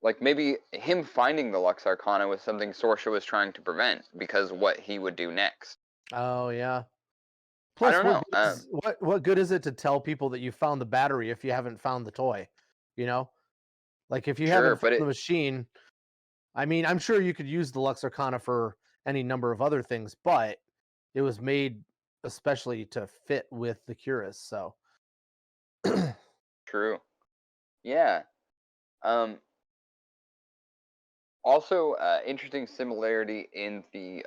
like maybe him finding the Lux Arcana was something Sorsha was trying to prevent because what he would do next. Oh yeah. I Plus, don't know. what good is it to tell people that you found the battery if you haven't found the toy? You know, like if you Sure, haven't but found the machine, I mean, I'm sure you could use the Lux Arcana for any number of other things, but it was made especially to fit with the Curus. So true. Yeah. Um, Also, interesting similarity in the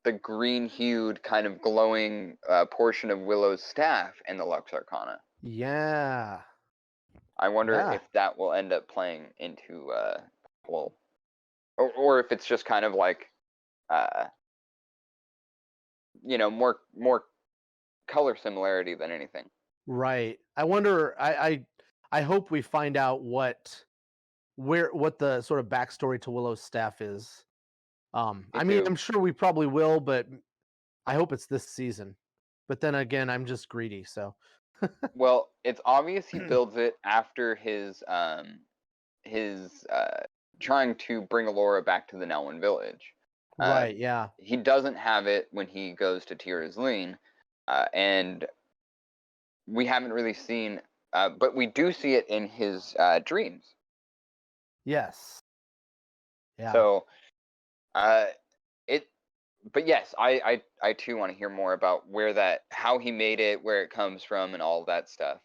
the green-hued kind of glowing portion of Willow's staff and the Lux Arcana. yeah, I wonder yeah, if that will end up playing into well, or if it's just kind of like uh, more color similarity than anything. right. I wonder. I hope we find out what the sort of backstory to Willow's staff is. Me I mean, too. I'm sure we probably will, but I hope it's this season. But then again, I'm just greedy, so Well, it's obvious he builds it after his trying to bring Alora back to the Nelwyn village. right, yeah, He doesn't have it when he goes to Tira's Lean, and we haven't really seen, but we do see it in his dreams. yes, yeah, So, uh, it. But yes, I too want to hear more about how he made it, where it comes from, and all of that stuff.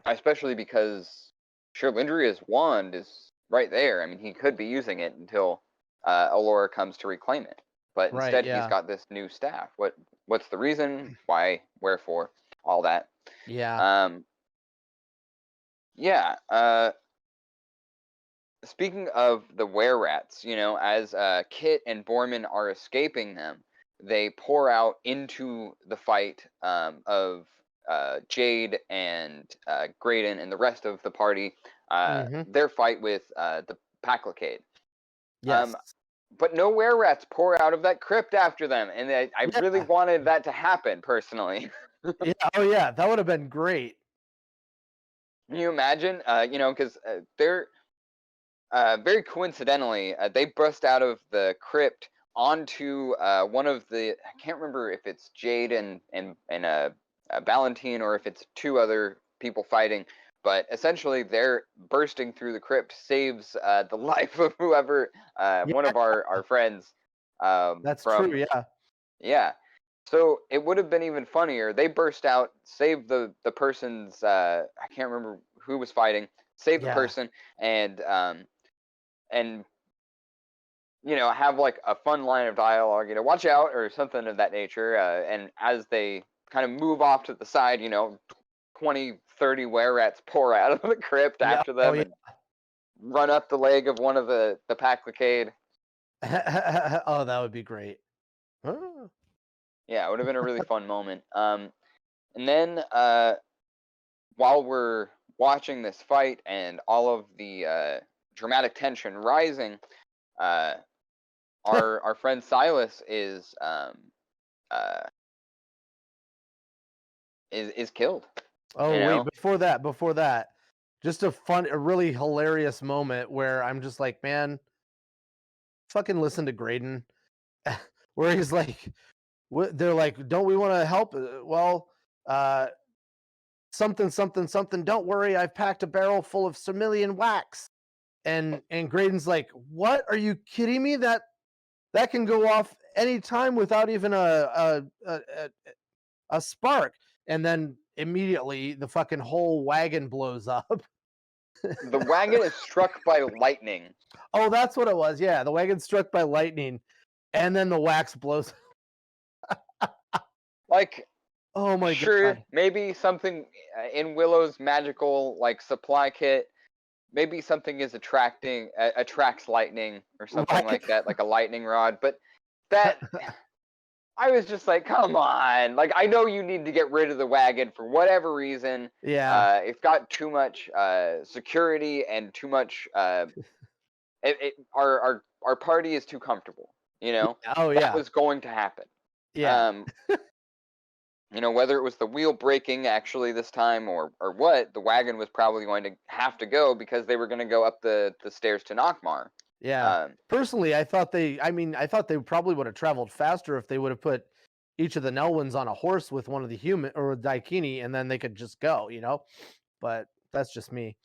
Especially because Sherlindria's wand is right there. I mean, he could be using it until Alora comes to reclaim it. But right, instead, he's yeah, got this new staff. What's the reason? Why? Wherefore? All that. yeah, Um, yeah. Speaking of the were rats, as Kit and Borman are escaping them, they pour out into the fight of Jade and Graydon and the rest of the party, their fight with the Paclicade. Yes. But no were-rats pour out of that crypt after them, and I really Yeah. wanted that to happen, personally. Yeah. Oh yeah, that would have been great. Can you imagine? Because they're very coincidentally, they burst out of the crypt onto one of the. I can't remember if it's Jade and Valentine, or if it's two other people fighting. But essentially, they're bursting through the crypt saves the life of whoever one of our friends. That's From true. Yeah. Yeah. So it would have been even funnier. They burst out, saved the person's. I can't remember who was fighting. Saved the Yeah. person, and have like a fun line of dialogue, watch out or something of that nature. And as they kind of move off to the side, 20, 30 were-rats pour out of the crypt Yeah. after them Oh, yeah. and run up the leg of one of the Paclicade. Oh, that would be great. Oh. Yeah, it would have been a really fun moment. And then while we're watching this fight and all of the dramatic tension rising, our friend Silas is killed. Oh wait, before that, just a really hilarious moment where I'm just like, man, fucking listen to Graydon, where he's like, they're like, don't we want to help? Well, something, something, something. Don't worry, I've packed a barrel full of Semillian wax. And Graydon's like, what? Are you kidding me? That can go off any time without even a spark. And then immediately the fucking whole wagon blows up. The wagon is struck by lightning. Oh, that's what it was. Yeah, the wagon's struck by lightning, and then the wax blows. Like, oh my sure, god. maybe something in Willow's magical like supply kit. Maybe something is attracts lightning or something like that, like a lightning rod. But that, I was just like, come on! Like, I know you need to get rid of the wagon for whatever reason. Yeah. It's got too much security and too much. Our party is too comfortable. Oh That yeah. was going to happen. Yeah. Whether it was the wheel breaking actually this time or what, the wagon was probably going to have to go because they were going to go up the stairs to Nockmar. Yeah. Personally, I thought they probably would have traveled faster if they would have put each of the Nelwyns on a horse with one of the human or Daikini, and then they could just go, But that's just me.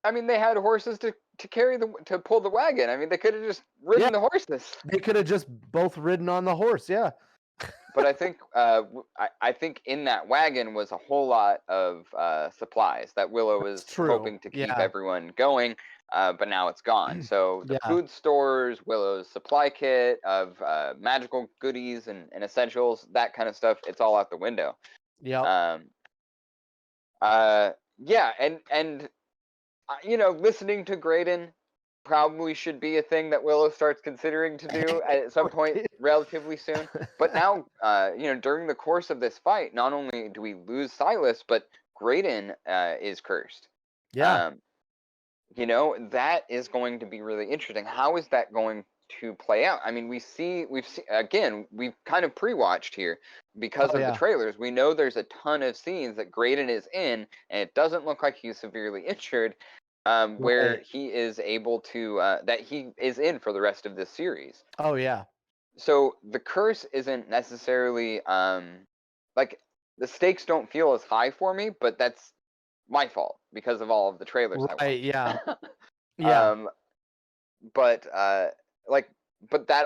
I mean, they had horses to pull the wagon. I mean, they could have just ridden the horses. They could have just both ridden on the horse, yeah. But I think I think in that wagon was a whole lot of supplies that Willow was hoping to keep everyone going, but now it's gone. So the food stores, Willow's supply kit of magical goodies and essentials, that kind of stuff, it's all out the window. Yeah. And listening to Graydon probably should be a thing that Willow starts considering to do at some point relatively soon. But now, during the course of this fight, not only do we lose Silas, but Graydon is cursed. Yeah. That is going to be really interesting. How is that going to play out? I mean, we've seen again, we've kind of pre-watched here because of the trailers. We know there's a ton of scenes that Graydon is in, and it doesn't look like he's severely injured. Where he is able to that he is in for the rest of this series. Oh yeah. So the curse isn't necessarily like the stakes don't feel as high for me, but that's my fault because of all of the trailers I watched. Yeah. Yeah. But that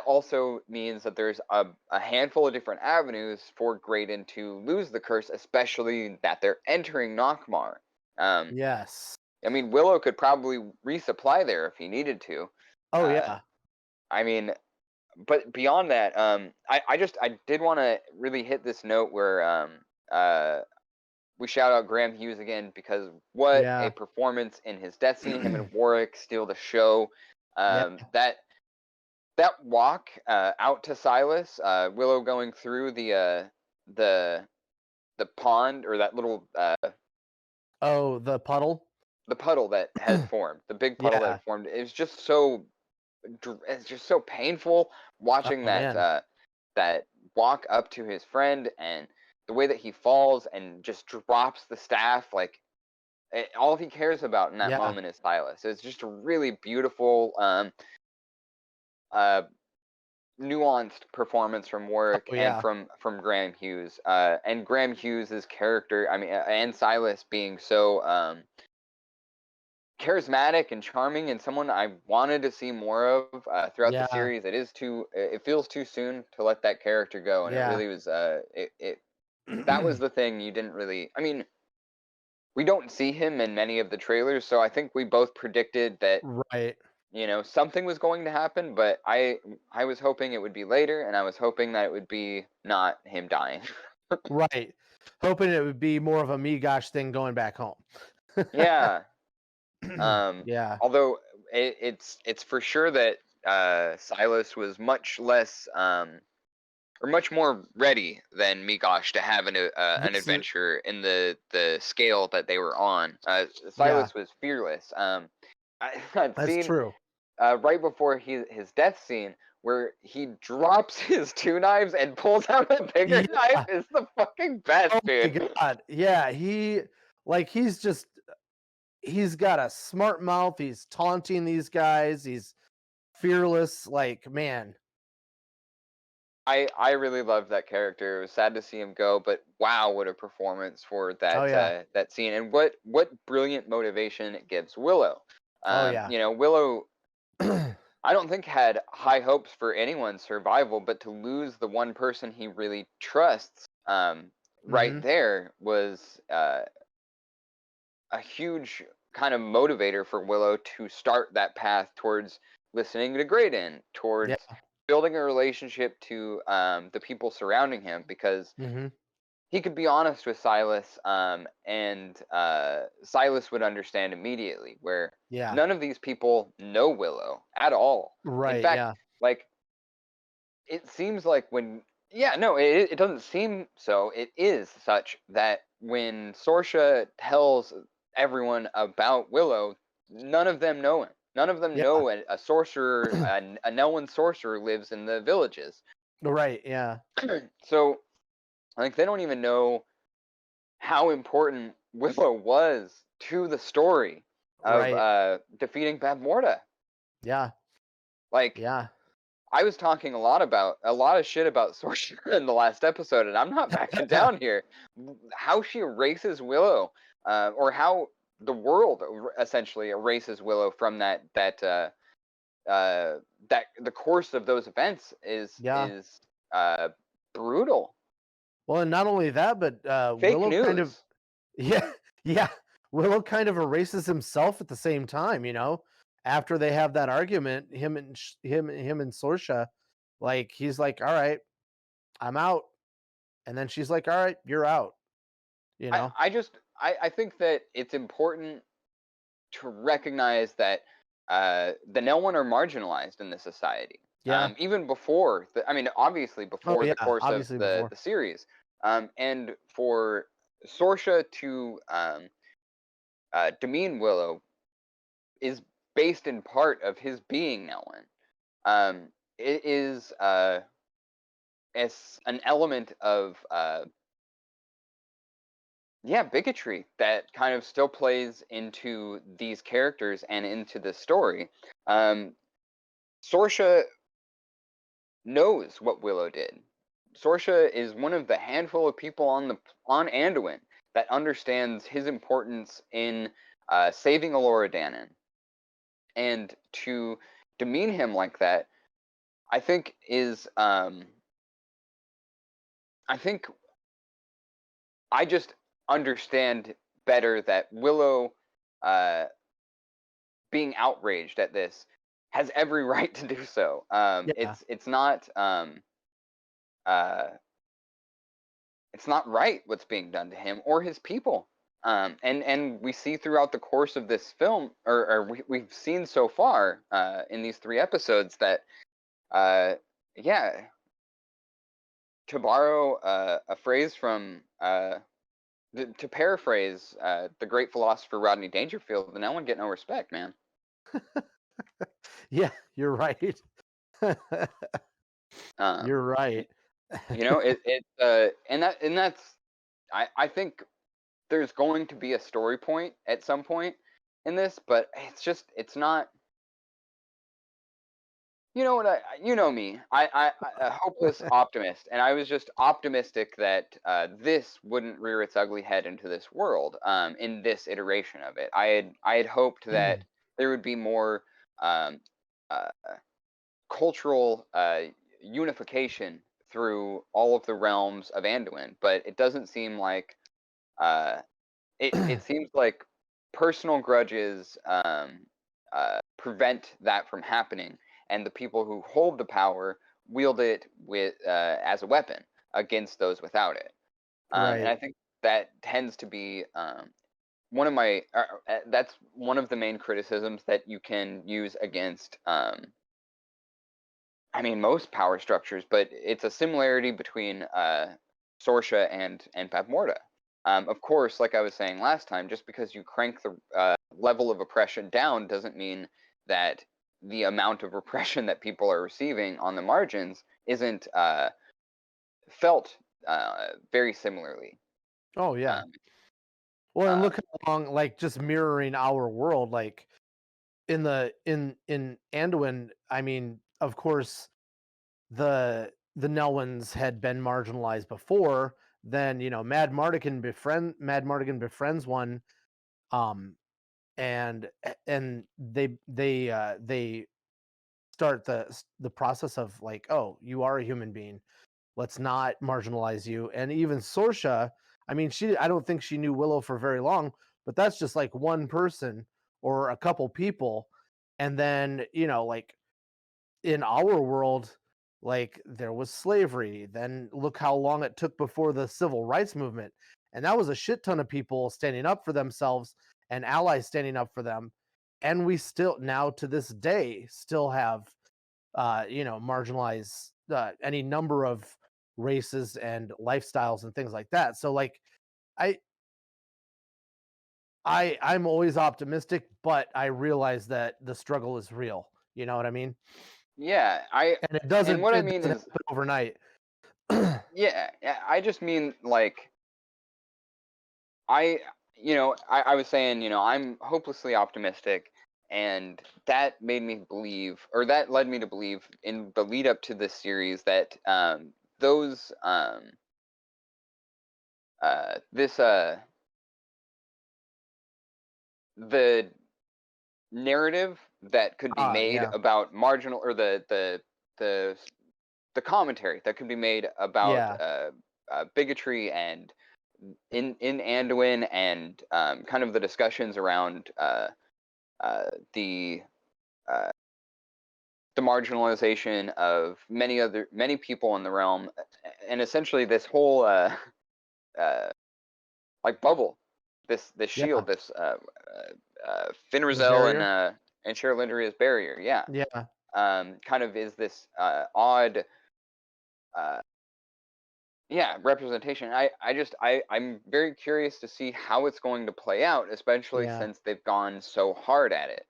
also means that there's a handful of different avenues for Graydon to lose the curse, especially that they're entering Nockmar. Yes. I mean, Willow could probably resupply there if he needed to. Oh yeah. I mean, but beyond that, I did want to really hit this note where we shout out Graham Hughes again because what a performance in his death scene. Him and Warwick steal the show. That that walk out to Silas, Willow going through the pond, or that little Oh, the puddle. the puddle that had formed, the big puddle that Yeah. had formed. It's just so it's just so painful watching Oh man. that walk up to his friend, and the way that he falls and just drops the staff. Like, all he cares about in that Yeah. moment is Silas. It's just a really beautiful uh nuanced performance from work Oh and yeah. from Graham Hughes, and Graham Hughes's character, I mean, and Silas being so charismatic and charming, and someone I wanted to see more of throughout the Yeah. series. It feels too soon to let that character go, and it Yeah. really was that was the thing you didn't really, I mean, we don't see him in many of the trailers, so I think we both predicted that, Right. something was going to happen, but I was hoping it would be later, and I was hoping that it would be not him dying. Right. Hoping it would be more of a me gosh thing going back home. Yeah. Um, Yeah. Although it's for sure that Silas was much less or much more ready than Migosh to have an This is adventure in the scale that they were on. yeah, Silas was fearless. That that's scene true. right before his death scene, where he drops his two knives and pulls out a bigger knife, Yeah. is the fucking best, Oh my dude. god. Yeah, he's got a smart mouth. He's taunting these guys. He's fearless. Like, man. I really loved that character. It was sad to see him go, but wow, what a performance for Oh yeah. that scene, and what brilliant motivation it gives Willow. Oh yeah. Willow, I don't think had high hopes for anyone's survival, but to lose the one person he really trusts, right Mhm. there was a huge kind of motivator for Willow to start that path towards listening to Graydon, Yeah. towards building a relationship to the people surrounding him, because Mhm. he could be honest with Silas, and Silas would understand immediately, where Yeah. none of these people know Willow at all. In Right, fact, yeah. like, it seems like when, yeah, no, it doesn't seem so. It is such that when Sorsha tells everyone about Willow, none of them know him. None of them Yeah. know a sorcerer, a known sorcerer lives in the villages. Right, yeah. So, like, they don't even know how important Willow was to the story of Right. defeating Bab Morda. Yeah. Like, Yeah. I was talking a lot of shit about Sorcerer in the last episode, and I'm not backing down here. How she erases Willow, or how the world essentially erases Willow from the course of those events Yeah. is brutal. Well, and not only that, but Fake Willow kind of news. yeah, yeah. Willow kind of erases himself at the same time, after they have that argument, him and Sorsha, like he's like, "All right, I'm out." And then she's like, "All right, you're out." You I know? I just I think that it's important to recognize that the no one are marginalized in the society. Yeah. Even before I mean, obviously Oh before yeah, the course of obviously the before. series, and for Sorsha to demean Willow is based in part of his being no one. It is it's an element of yeah, bigotry that kind of still plays into these characters and into the story. Um, Sorsha knows what Willow did. Sorsha is one of the handful of people on Anduin that understands his importance in saving Alora Dannon, and to demean him like that, I think is I think I just understand better that Willow, uh, being outraged at this, has every right to do so. Yeah. Uh, it's not right what's being done to him or his people. And we see throughout the course of this film, or we've seen so far in these 3 episodes, that Yeah, to borrow a phrase from to paraphrase the great philosopher Rodney Dangerfield, the no one get no respect, man. Yeah, you're right. Um, You're right. and that's I think there's going to be a story point at some point in this, but it's not. You know what? You know me. A hopeless optimist, and I was just optimistic that this wouldn't rear its ugly head into this world. In this iteration of it, I had hoped that there would be more um, uh, cultural unification through all of the realms of Anduin, but it doesn't seem like uh, it seems like personal grudges prevent that from happening, and the people who hold the power wield it with as a weapon against those without it. And Right. I think that tends to be one of my that's one of the main criticisms that you can use against I mean most power structures, but it's a similarity between Sorsha and Bavmorda. Of course, like I was saying last time, just because you crank the level of oppression down doesn't mean that the amount of repression that people are receiving on the margins isn't felt very similarly. Oh yeah. Um, Well, and look um, how long, like, just mirroring our world, like in Anduin. I mean, of course, the Nelwyn's had been marginalized before. Then Mad Mardigan befriends one, um, and they start the process of like, oh, you are a human being. Let's not marginalize you. And even Sorsha, I mean, I don't think she knew Willow for very long, but that's just like one person or a couple people. And then, like in our world, like there was slavery. Then look how long it took before the civil rights movement. And that was a shit ton of people standing up for themselves and allies standing up for them. And we still now to this day still have marginalize any number of races and lifestyles and things like that. So like I I'm always optimistic, but I realize that the struggle is real. You know what I mean? yeah, And and what I it mean doesn't is, happen overnight. yeah, I just mean like I, I was saying, I'm hopelessly optimistic, and that made me believe, or that led me to believe in the lead up to this series that those, this, the narrative that could be made Yeah. about marginal, or the the commentary that could be made about Yeah. bigotry and in Anduin, and kind of the discussions around uh, the uh, the marginalization of many people in the realm, and essentially this whole uh, like bubble, this Yeah. shield, this The Finrazel barrier. and Sherlindria's barrier, yeah, Yeah. kind of is this odd uh, yeah, representation. I'm very curious to see how it's going to play out, especially Yeah. since they've gone so hard at it.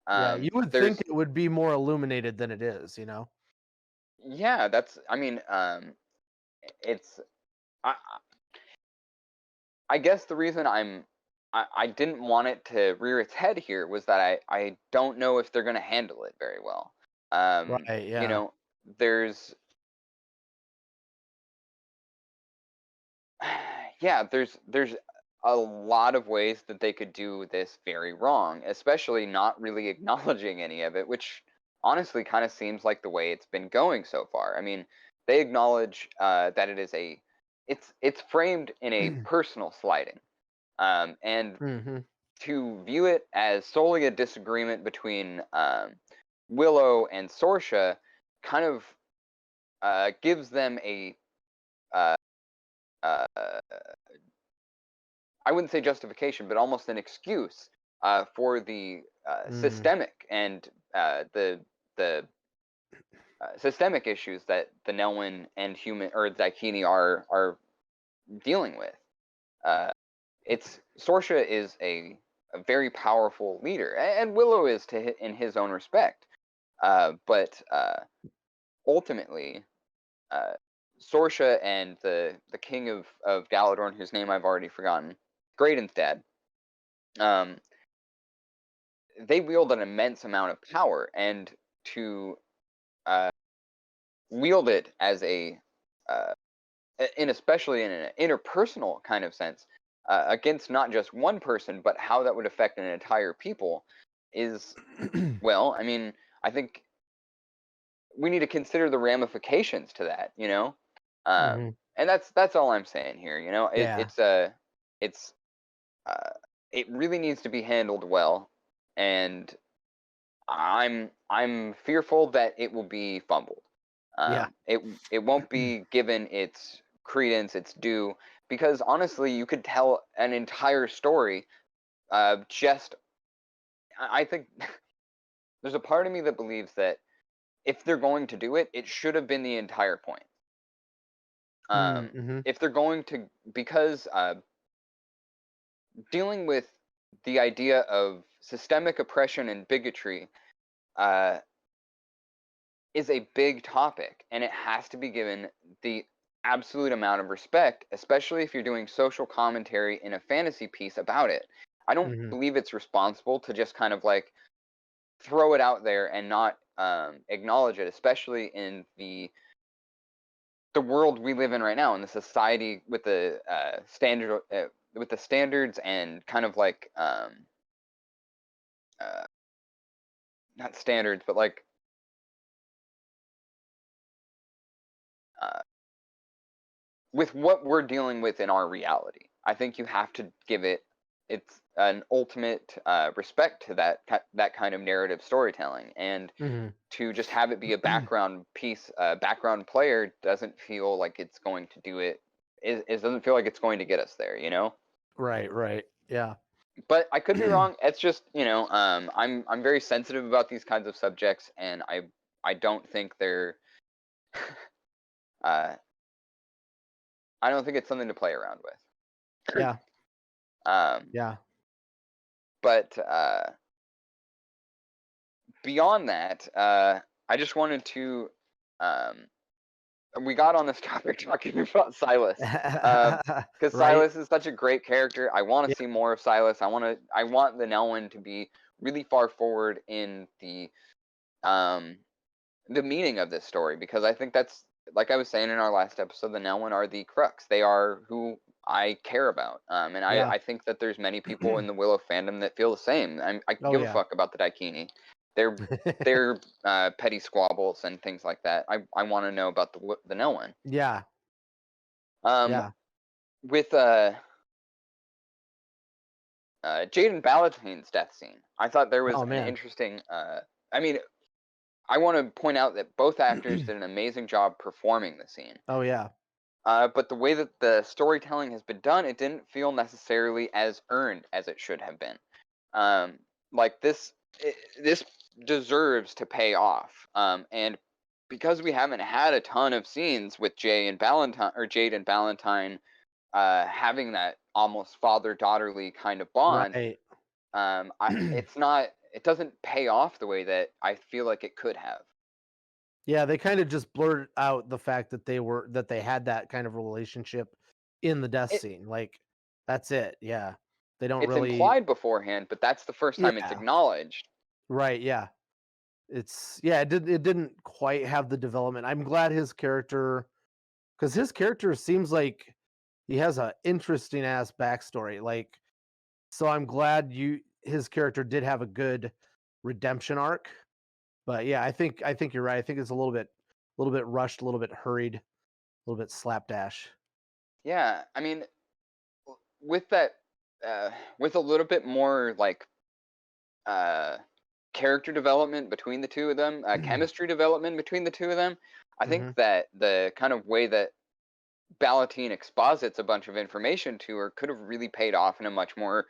Yeah. You would think There's it would be more illuminated than it is, Yeah, that's I mean, it's I I guess the reason I didn't want it to rear its head here was that I don't know if they're going to handle it very well. Right. You Yeah. know, there's yeah, there's a lot of ways that they could do this very wrong, especially not really acknowledging any of it, which honestly kind of seems like the way it's been going so far. I mean, they acknowledge that it's framed in a personal slighting, and Hmm. to view it as solely a disagreement between Willow and Sorsha kind of gives them a uh, uh, I wouldn't say justification, but almost an excuse for the Mm. systemic and the systemic issues that the Nelwyn and human or Daikini are dealing with. Sorsha is a very powerful leader, and Willow is in his own respect. But ultimately, Sorsha and the king of Galadorn, whose name I've already forgotten, Graydon's dad, they wield an immense amount of power, and to wield it as especially in an interpersonal kind of sense, against not just one person, but how that would affect an entire people is, well, I mean, I think we need to consider the ramifications to that, you know? And that's all I'm saying here, you know? Yeah. It really needs to be handled well, and I'm fearful that it will be fumbled. Yeah. It won't be given its credence, its due, because honestly, you could tell an entire story. I think there's a part of me that believes that if they're going to do it, it should have been the entire point. If they're going to, because dealing with the idea of systemic oppression and bigotry is a big topic, and it has to be given the absolute amount of respect, especially if you're doing social commentary in a fantasy piece about it. I don't believe it's responsible to just kind of like throw it out there and not acknowledge it, especially in the world we live in right now, in the society with the standards and kind of like not standards, but like with what we're dealing with in our reality. I think you have to give it's an ultimate respect to that kind of narrative storytelling, and to just have it be a background piece, background player doesn't feel like it's going to do it. It doesn't feel like it's going to get us there, you know. Right. Yeah. But I could be wrong. It's just, you know, I'm very sensitive about these kinds of subjects, and I don't think they're I don't think it's something to play around with. Yeah. Yeah. But beyond that, I just wanted to we got on this topic talking about Silas, because Silas is such a great character. I want to see more of Silas. I want the Nelwyn to be really far forward in the meaning of this story, because I think that's, like I was saying in our last episode, the Nelwyn are the crux. They are who I care about, and I think that there's many people in the Willow fandom that feel the same. I give a fuck about the Daikini. Their petty squabbles and things like that. I want to know about the Nelwyn. Yeah. With Jaden Ballantyne's death scene, I thought there was an interesting. I mean, I want to point out that both actors did an amazing job performing the scene. Oh yeah. But the way that the storytelling has been done, it didn't feel necessarily as earned as it should have been. Like this deserves to pay off. And because we haven't had a ton of scenes with Jade and Ballantyne having that almost father-daughterly kind of bond, it doesn't pay off the way that I feel like it could have. Yeah, they kind of just blurred out the fact that they had that kind of relationship in the death scene. Like, that's it. Yeah. They don't It's really implied beforehand, but that's the first time it's acknowledged. Right, yeah. It didn't quite have the development. I'm glad his character, because his character seems like he has a interesting ass backstory. Like, so I'm glad his character did have a good redemption arc. But yeah, I think you're right. I think it's a little bit rushed, a little bit hurried, a little bit slapdash. Yeah, I mean, with that, with a little bit more like character development between the two of them, chemistry development between the two of them, I think that the kind of way that Ballantyne exposits a bunch of information to her could have really paid off in a much more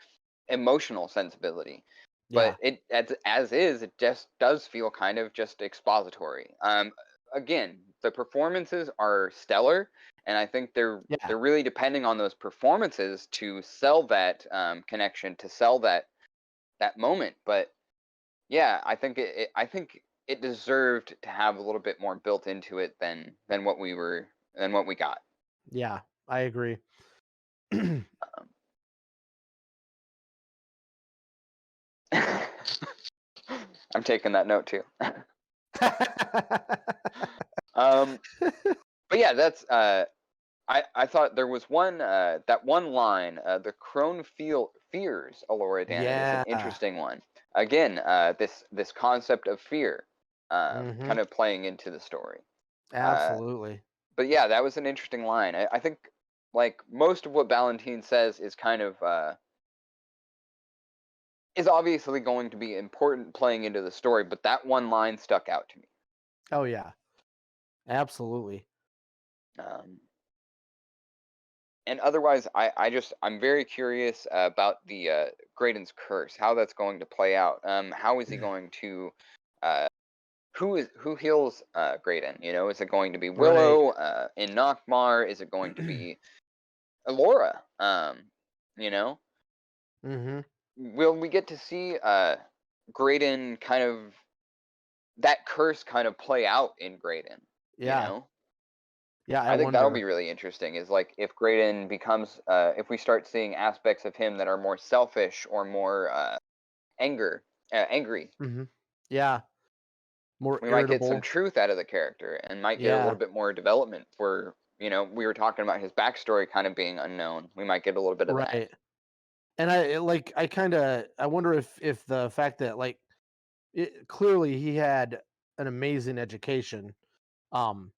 emotional sensibility. But it just does feel kind of just expository. again, the performances are stellar, and I think they're Yeah. really depending on those performances to sell that connection, to sell that moment. But yeah, I think I think it deserved to have a little bit more built into it than what we got. Yeah, I agree. I'm taking that note too. um, but yeah, that's I thought there was one that one line, the crone fears Alora Dannon is an Yeah. interesting one. Again, this concept of fear, Mhm. kind of playing into the story. Uh, Absolutely. but yeah, that was an interesting line. I think like most of what Ballantine says is kind of is obviously going to be important playing into the story, but that one line stuck out to me. Oh yeah. Absolutely. Um, and otherwise, I'm very curious about the Graydon's curse, how that's going to play out. How is he going to uh, who heals Graydon? You know, is it going to be Right. Willow in Nockmar? Is it going to be Alora? You know, Mhm. will we get to see Graydon kind of that curse kind of play out in Graydon? You Yeah. know, Yeah, I I think that'll wonder. be really interesting. Is like if Graydon becomes, if we start seeing aspects of him that are more selfish or more angry, Mhm. Yeah. More we might get some irritable. truth out of the character and might get a Yeah. little bit more development. For we were talking about his backstory kind of being unknown. We might get a little bit of that. Right. And I kind of I wonder if the fact that clearly he had an amazing education, um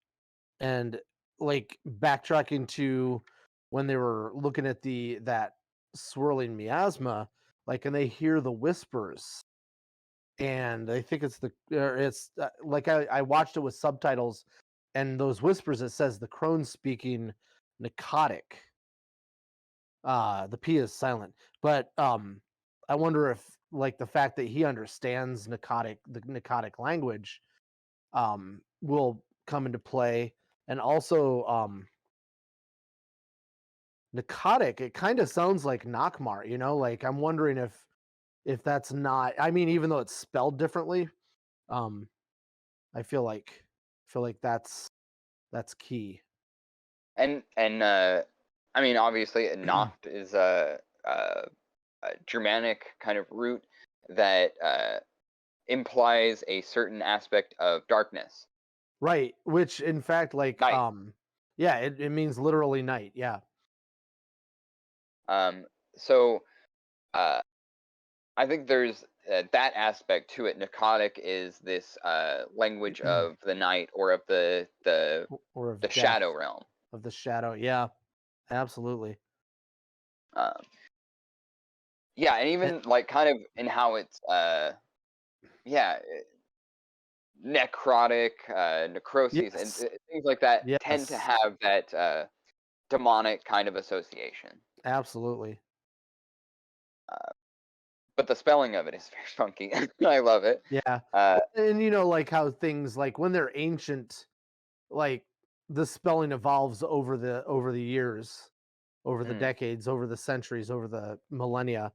and like backtracking to when they were looking at that swirling miasma, like, and they hear the whispers, and I think it's like I watched it with subtitles, and those whispers, it says the crone speaking Nakadic. The P is silent, but I wonder if like the fact that he understands the Nakadic language will come into play, and also Nakadic, it kind of sounds like Nakmar, like I'm wondering if that's not, I mean, even though it's spelled differently, um I feel like that's key. And I mean, obviously, Nacht is a Germanic kind of root that implies a certain aspect of darkness, Right, which in fact, like, night. yeah, it means literally night. Yeah. Um, so uh, I think there's that aspect to it. Nakadic is this language of the night or of Or of the death, shadow realm. of the shadow. Yeah, absolutely. Um, yeah, and And, even like kind of in how it's yeah, necrotic, necroses, and yes, things like that tend to yes, have that demonic kind of association. absolutely. Uh, but the spelling of it is very funky. I love it. Yeah. Uh, And like how things, like when they're ancient, like the spelling evolves over the years, over the mm. decades, over the centuries, over the millennia.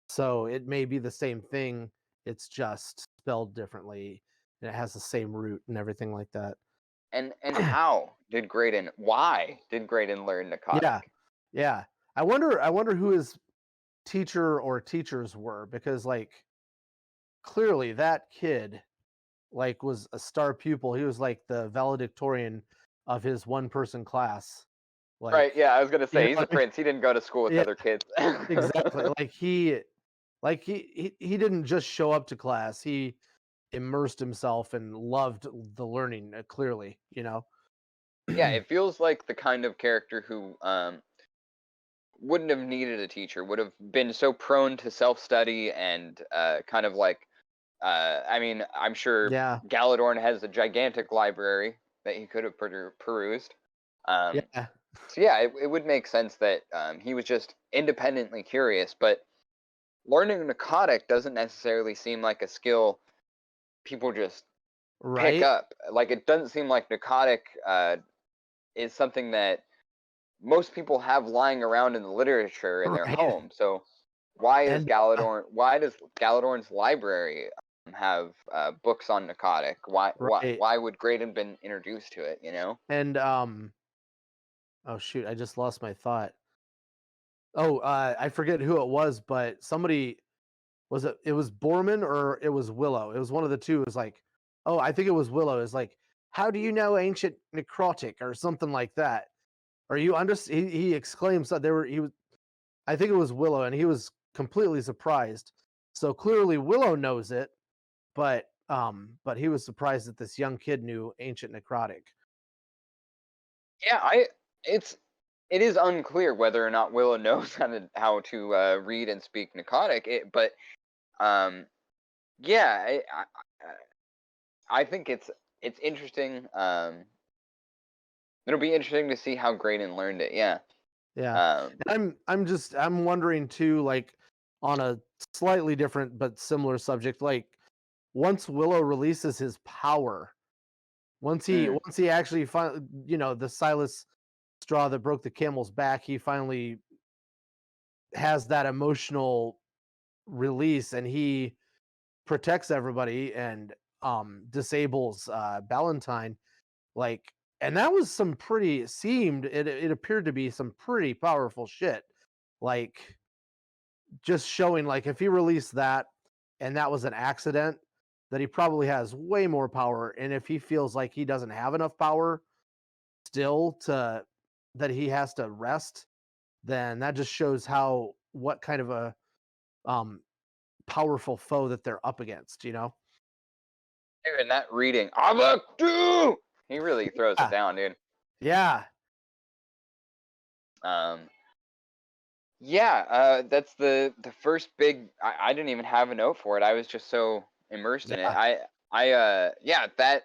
So it may be the same thing, it's just spelled differently, and it has the same root and everything like that. And why did Graydon learn Yeah. Necrotic? Yeah. I wonder who his teacher or teachers were, because clearly that kid was a star pupil. He was like the valedictorian of his one person class. Right, Like, yeah, I was gonna you know say he's a what I mean? prince. He didn't go to school with Yeah, other kids. exactly. He didn't just show up to class. He immersed himself and loved the learning, clearly, you know. Yeah, it feels like the kind of character who wouldn't have needed a teacher, would have been so prone to self-study and kind of like I mean, I'm sure Yeah. Galadorn has a gigantic library that he could have perused. Um, Yeah. so yeah, it would make sense that he was just independently curious, but learning Nakadic doesn't necessarily seem like a skill people just pick Right. up. Like, it doesn't seem like narcotic is something that most people have lying around in the literature in their Right. home. So why is And Why does Galadorn's library have books on narcotic? right. Why would Graydon been introduced to it? You know? And oh shoot, I just lost my thought. Oh, I forget who it was, but somebody was it was Borman or it was Willow. It was one of the two. It was like, oh, I think it was Willow. It's like, how do you know ancient necrotic or something like that? Or you understand? He exclaims that there were he was. I think it was Willow, and he was completely surprised. So clearly Willow knows it, but he was surprised that this young kid knew ancient necrotic. Yeah, it is unclear whether or not Willow knows how to read and speak narcotic. But um, yeah, I think it's interesting. It'll be interesting to see how Graydon learned it. Yeah. Yeah. Um, And I'm wondering too, like on a slightly different but similar subject, like once Willow releases his power, mm, once he actually the Silas straw that broke the camel's back, he finally has that emotional release and he protects everybody and disables Ballantyne. Like, and that was some pretty seemed it appeared to be some pretty powerful shit. Like, just showing like if he released that and that was an accident, that he probably has way more power. And if he feels like he doesn't have enough power still to that he has to rest, then that just shows how what kind of a um powerful foe that they're up against, you know? and that reading, Abakdu! He really throws it Yeah. down, dude. Yeah. Um, yeah, that's the first big. I didn't even have a note for it. I was just so immersed in it. Yeah. Yeah, that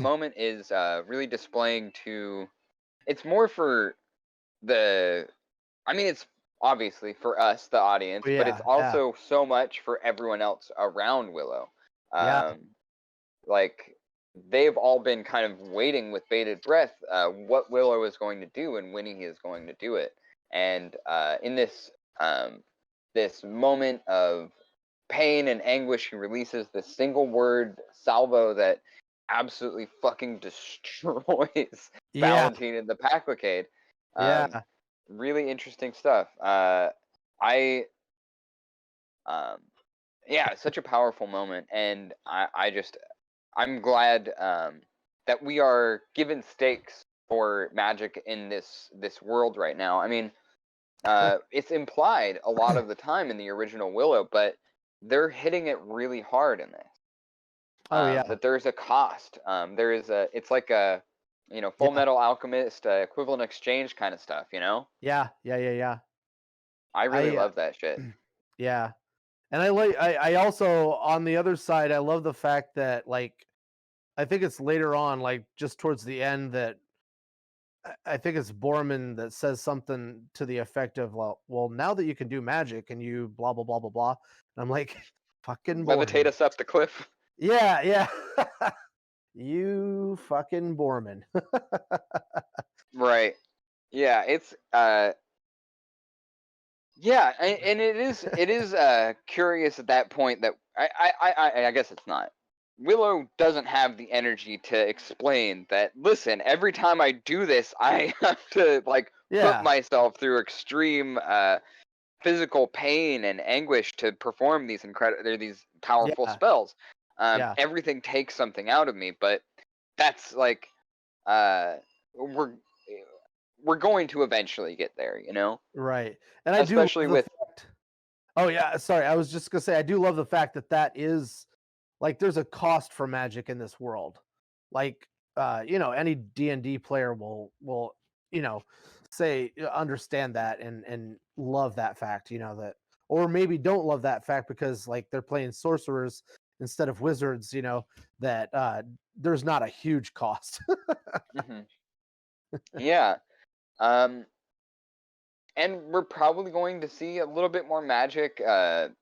moment is really displaying to. It's more for the. I mean, it's obviously for us, the audience, but it's Yeah. Yeah. also so much for everyone else around Willow. Yeah. Um, like they've all been kind of waiting with bated breath what Willow is going to do and when he is going to do it. And in this moment of pain and anguish, he releases this single word salvo that absolutely fucking destroys Yeah. Valentine in the Packlicade. Um, Yeah. really interesting stuff. I um, yeah, such a powerful moment, and I'm glad that we are given stakes for magic in this world right now. I mean, it's implied a lot of the time in the original Willow, but they're hitting it really hard in this. Oh yeah. That there's a cost. There is a. It's like a, Full Yeah. Metal Alchemist equivalent exchange kind of stuff. Yeah. Yeah. Yeah. Yeah. I really I love that shit. yeah. And I also on the other side, I love the fact that like I think it's later on, like just towards the end that I think it's Borman that says something to the effect of, well, now that you can do magic and you blah blah blah blah blah. And I'm like, fucking Levitate Borman. us up the cliff. Yeah, yeah. You fucking Borman. Right. Yeah, it's yeah, and it is curious at that point that I guess it's not. Willow doesn't have the energy to explain that. Listen, every time I do this, I have to like put Yeah, myself through extreme physical pain and anguish to perform these powerful yeah, spells. yeah. Everything takes something out of me, but that's like uh, we're we're going to eventually get there. Right. And I do Especially love the with fact. Oh yeah, sorry. I was just gonna say I do love the fact that that is like there's a cost for magic in this world. Like any D&D player will, you know, say understand that and love that fact, that or maybe don't love that fact because like they're playing sorcerers instead of wizards, that there's not a huge cost. Mhm. Yeah. Um, And we're probably going to see a little bit more magic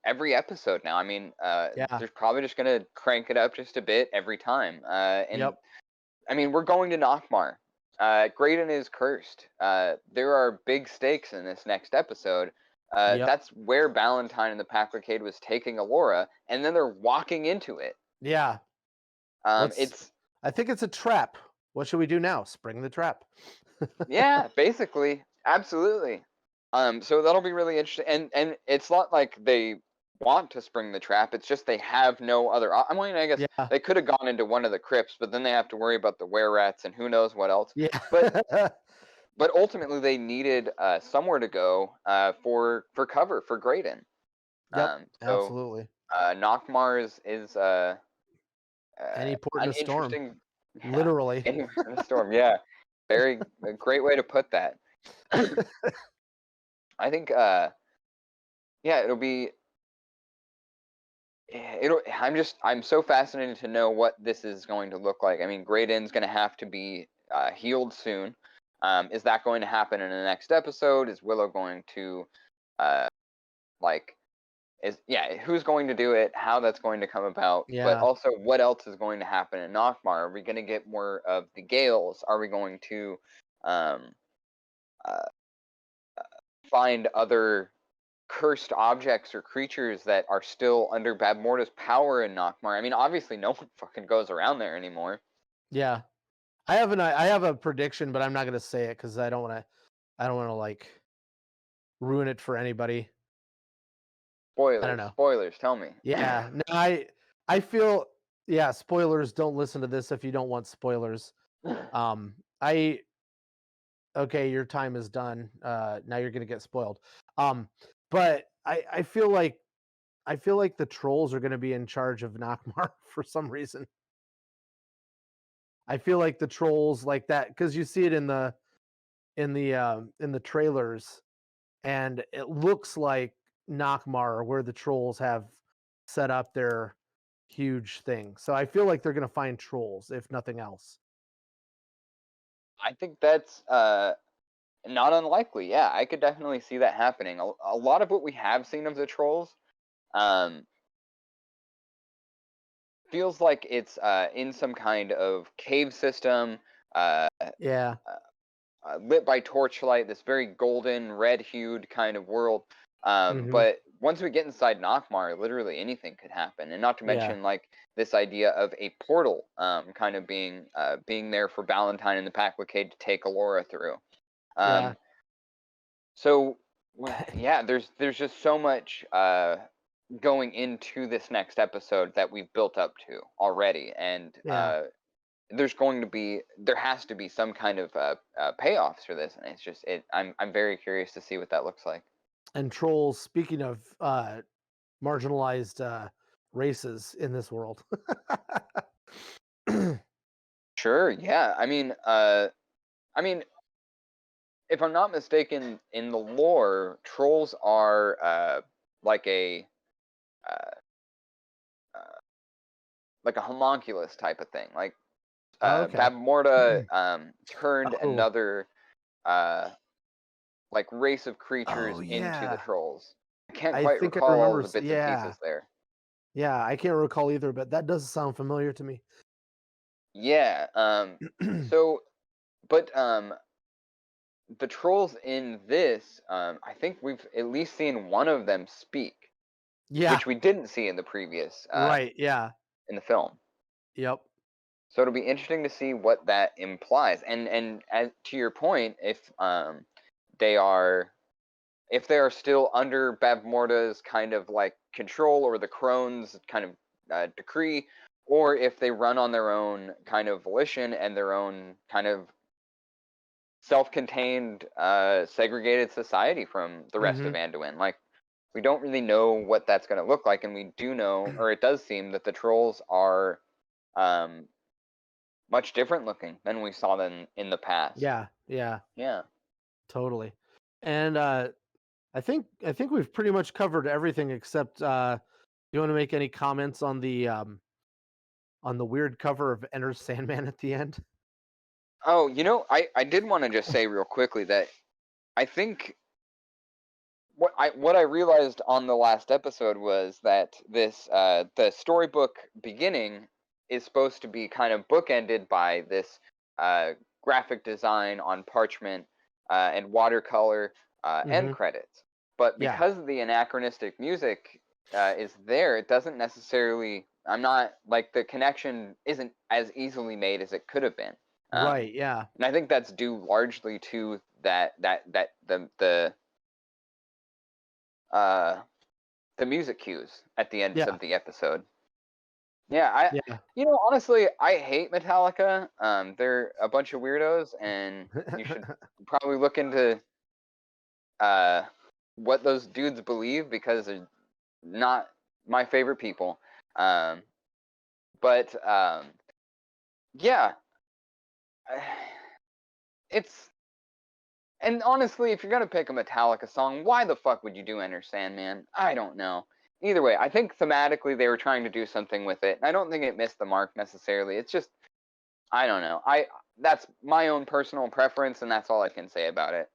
every episode now. I mean, Yeah. they're probably just gonna crank it up just a bit every time. And Yep. I mean, we're going to Nockmar. Graydon is cursed. There are big stakes in this next episode. Yep. That's where Ballantyne and the Packlicade was taking Alora, and then they're walking into it. Yeah. It's I think it's a trap. What should we do now? Spring the trap. yeah, basically, absolutely. So that'll be really interesting, and it's not like they want to spring the trap. It's just they have no other. I mean, I guess Yeah. they could have gone into one of the crypts, but then they have to worry about the were rats and who knows what else. Yeah. But ultimately, they needed somewhere to go for cover for Graydon. Yep. So Absolutely. Nockmar is Any port in an a storm. interesting, yeah, Literally. anywhere in the storm. Yeah, a great way to put that. I think yeah, it'll be I'm so fascinated to know what this is going to look like. I mean, Graydon's going to have to be healed soon. Is that going to happen in the next episode? Is Willow going to like who's going to do it? How that's going to come about? But Yeah. also, what else is going to happen in Nockmar? Are we going to get more of the Gales? Are we going to um, uh, find other cursed objects or creatures that are still under Babmorta's power in Nockmar? I mean, obviously, no one fucking goes around there anymore. Yeah. I have a prediction, but I'm not gonna say it because I don't wanna like ruin it for anybody. I don't know. Spoilers. Tell me. Yeah. No, I feel yeah, spoilers, don't listen to this if you don't want spoilers. I okay, your time is done. Now you're gonna get spoiled. But I feel like the trolls are gonna be in charge of Nockmar for some reason. I feel like the trolls like that because you see it in the trailers, and it looks like Nockmar where the trolls have set up their huge thing. So I feel like they're gonna find trolls if nothing else. I think that's not unlikely. Yeah, I could definitely see that happening. A lot of what we have seen of the trolls um, feels like it's in some kind of cave system, uh, Yeah. lit by torchlight. This very golden, red-hued kind of world. Hmm. But once we get inside Nockmar, literally anything could happen, and not to Yeah. mention like this idea of a portal, kind of being there for Ballantyne and the Packlicade to take Alora through. Yeah. Um, So, yeah, there's just so much going into this next episode that we've built up to already, and Yeah. there has to be some kind of payoffs for this, and it's just I'm very curious to see what that looks like. And trolls, speaking of marginalized races in this world. Sure, yeah. I mean, if I'm not mistaken, in the lore, trolls are like a uh, uh, like a homunculus type of thing, like Okay. Babmorta turned Oh. another like race of creatures Oh into the yeah. trolls. I can't I quite think I recall all remember of the bits and yeah. pieces there. Yeah, I can't recall either, but that does sound familiar to me. Yeah. So, but the trolls in this, I think we've at least seen one of them speak, Yeah. which we didn't see in the previous Right. Yeah. in the film. Yep. So it'll be interesting to see what that implies. And as to your point, they are if they are still under Bavmorda's kind of like control or the Crone's kind of decree, or if they run on their own kind of volition and their own kind of self-contained, segregated society from the rest of Hmm. Anduin. Like, we don't really know what that's going to look like, and we do know, or it does seem that the trolls are um, much different looking than we saw them in the past. Yeah. Yeah. Yeah. Totally. And I think we've pretty much covered everything except you want to make any comments on the weird cover of Enter Sandman at the end? Oh, I did want to just say real quickly that I think what I realized on the last episode was that this the storybook beginning is supposed to be kind of bookended by this graphic design on parchment and watercolor end credits. But Yeah. because the anachronistic music is there, it doesn't necessarily. I'm not like the connection isn't as easily made as it could have been. Right. Yeah. And I think that's due largely to the music cues at the end Yeah. of the episode. Yeah, Yeah. honestly, I hate Metallica. They're a bunch of weirdos, and you should probably look into what those dudes believe, because they're not my favorite people. But yeah, it's. And honestly, if you're gonna pick a Metallica song, why the fuck would you do Enter Sandman? I don't know. Either way, I think thematically they were trying to do something with it. I don't think it missed the mark necessarily. It's just, I don't know. That's my own personal preference, and that's all I can say about it.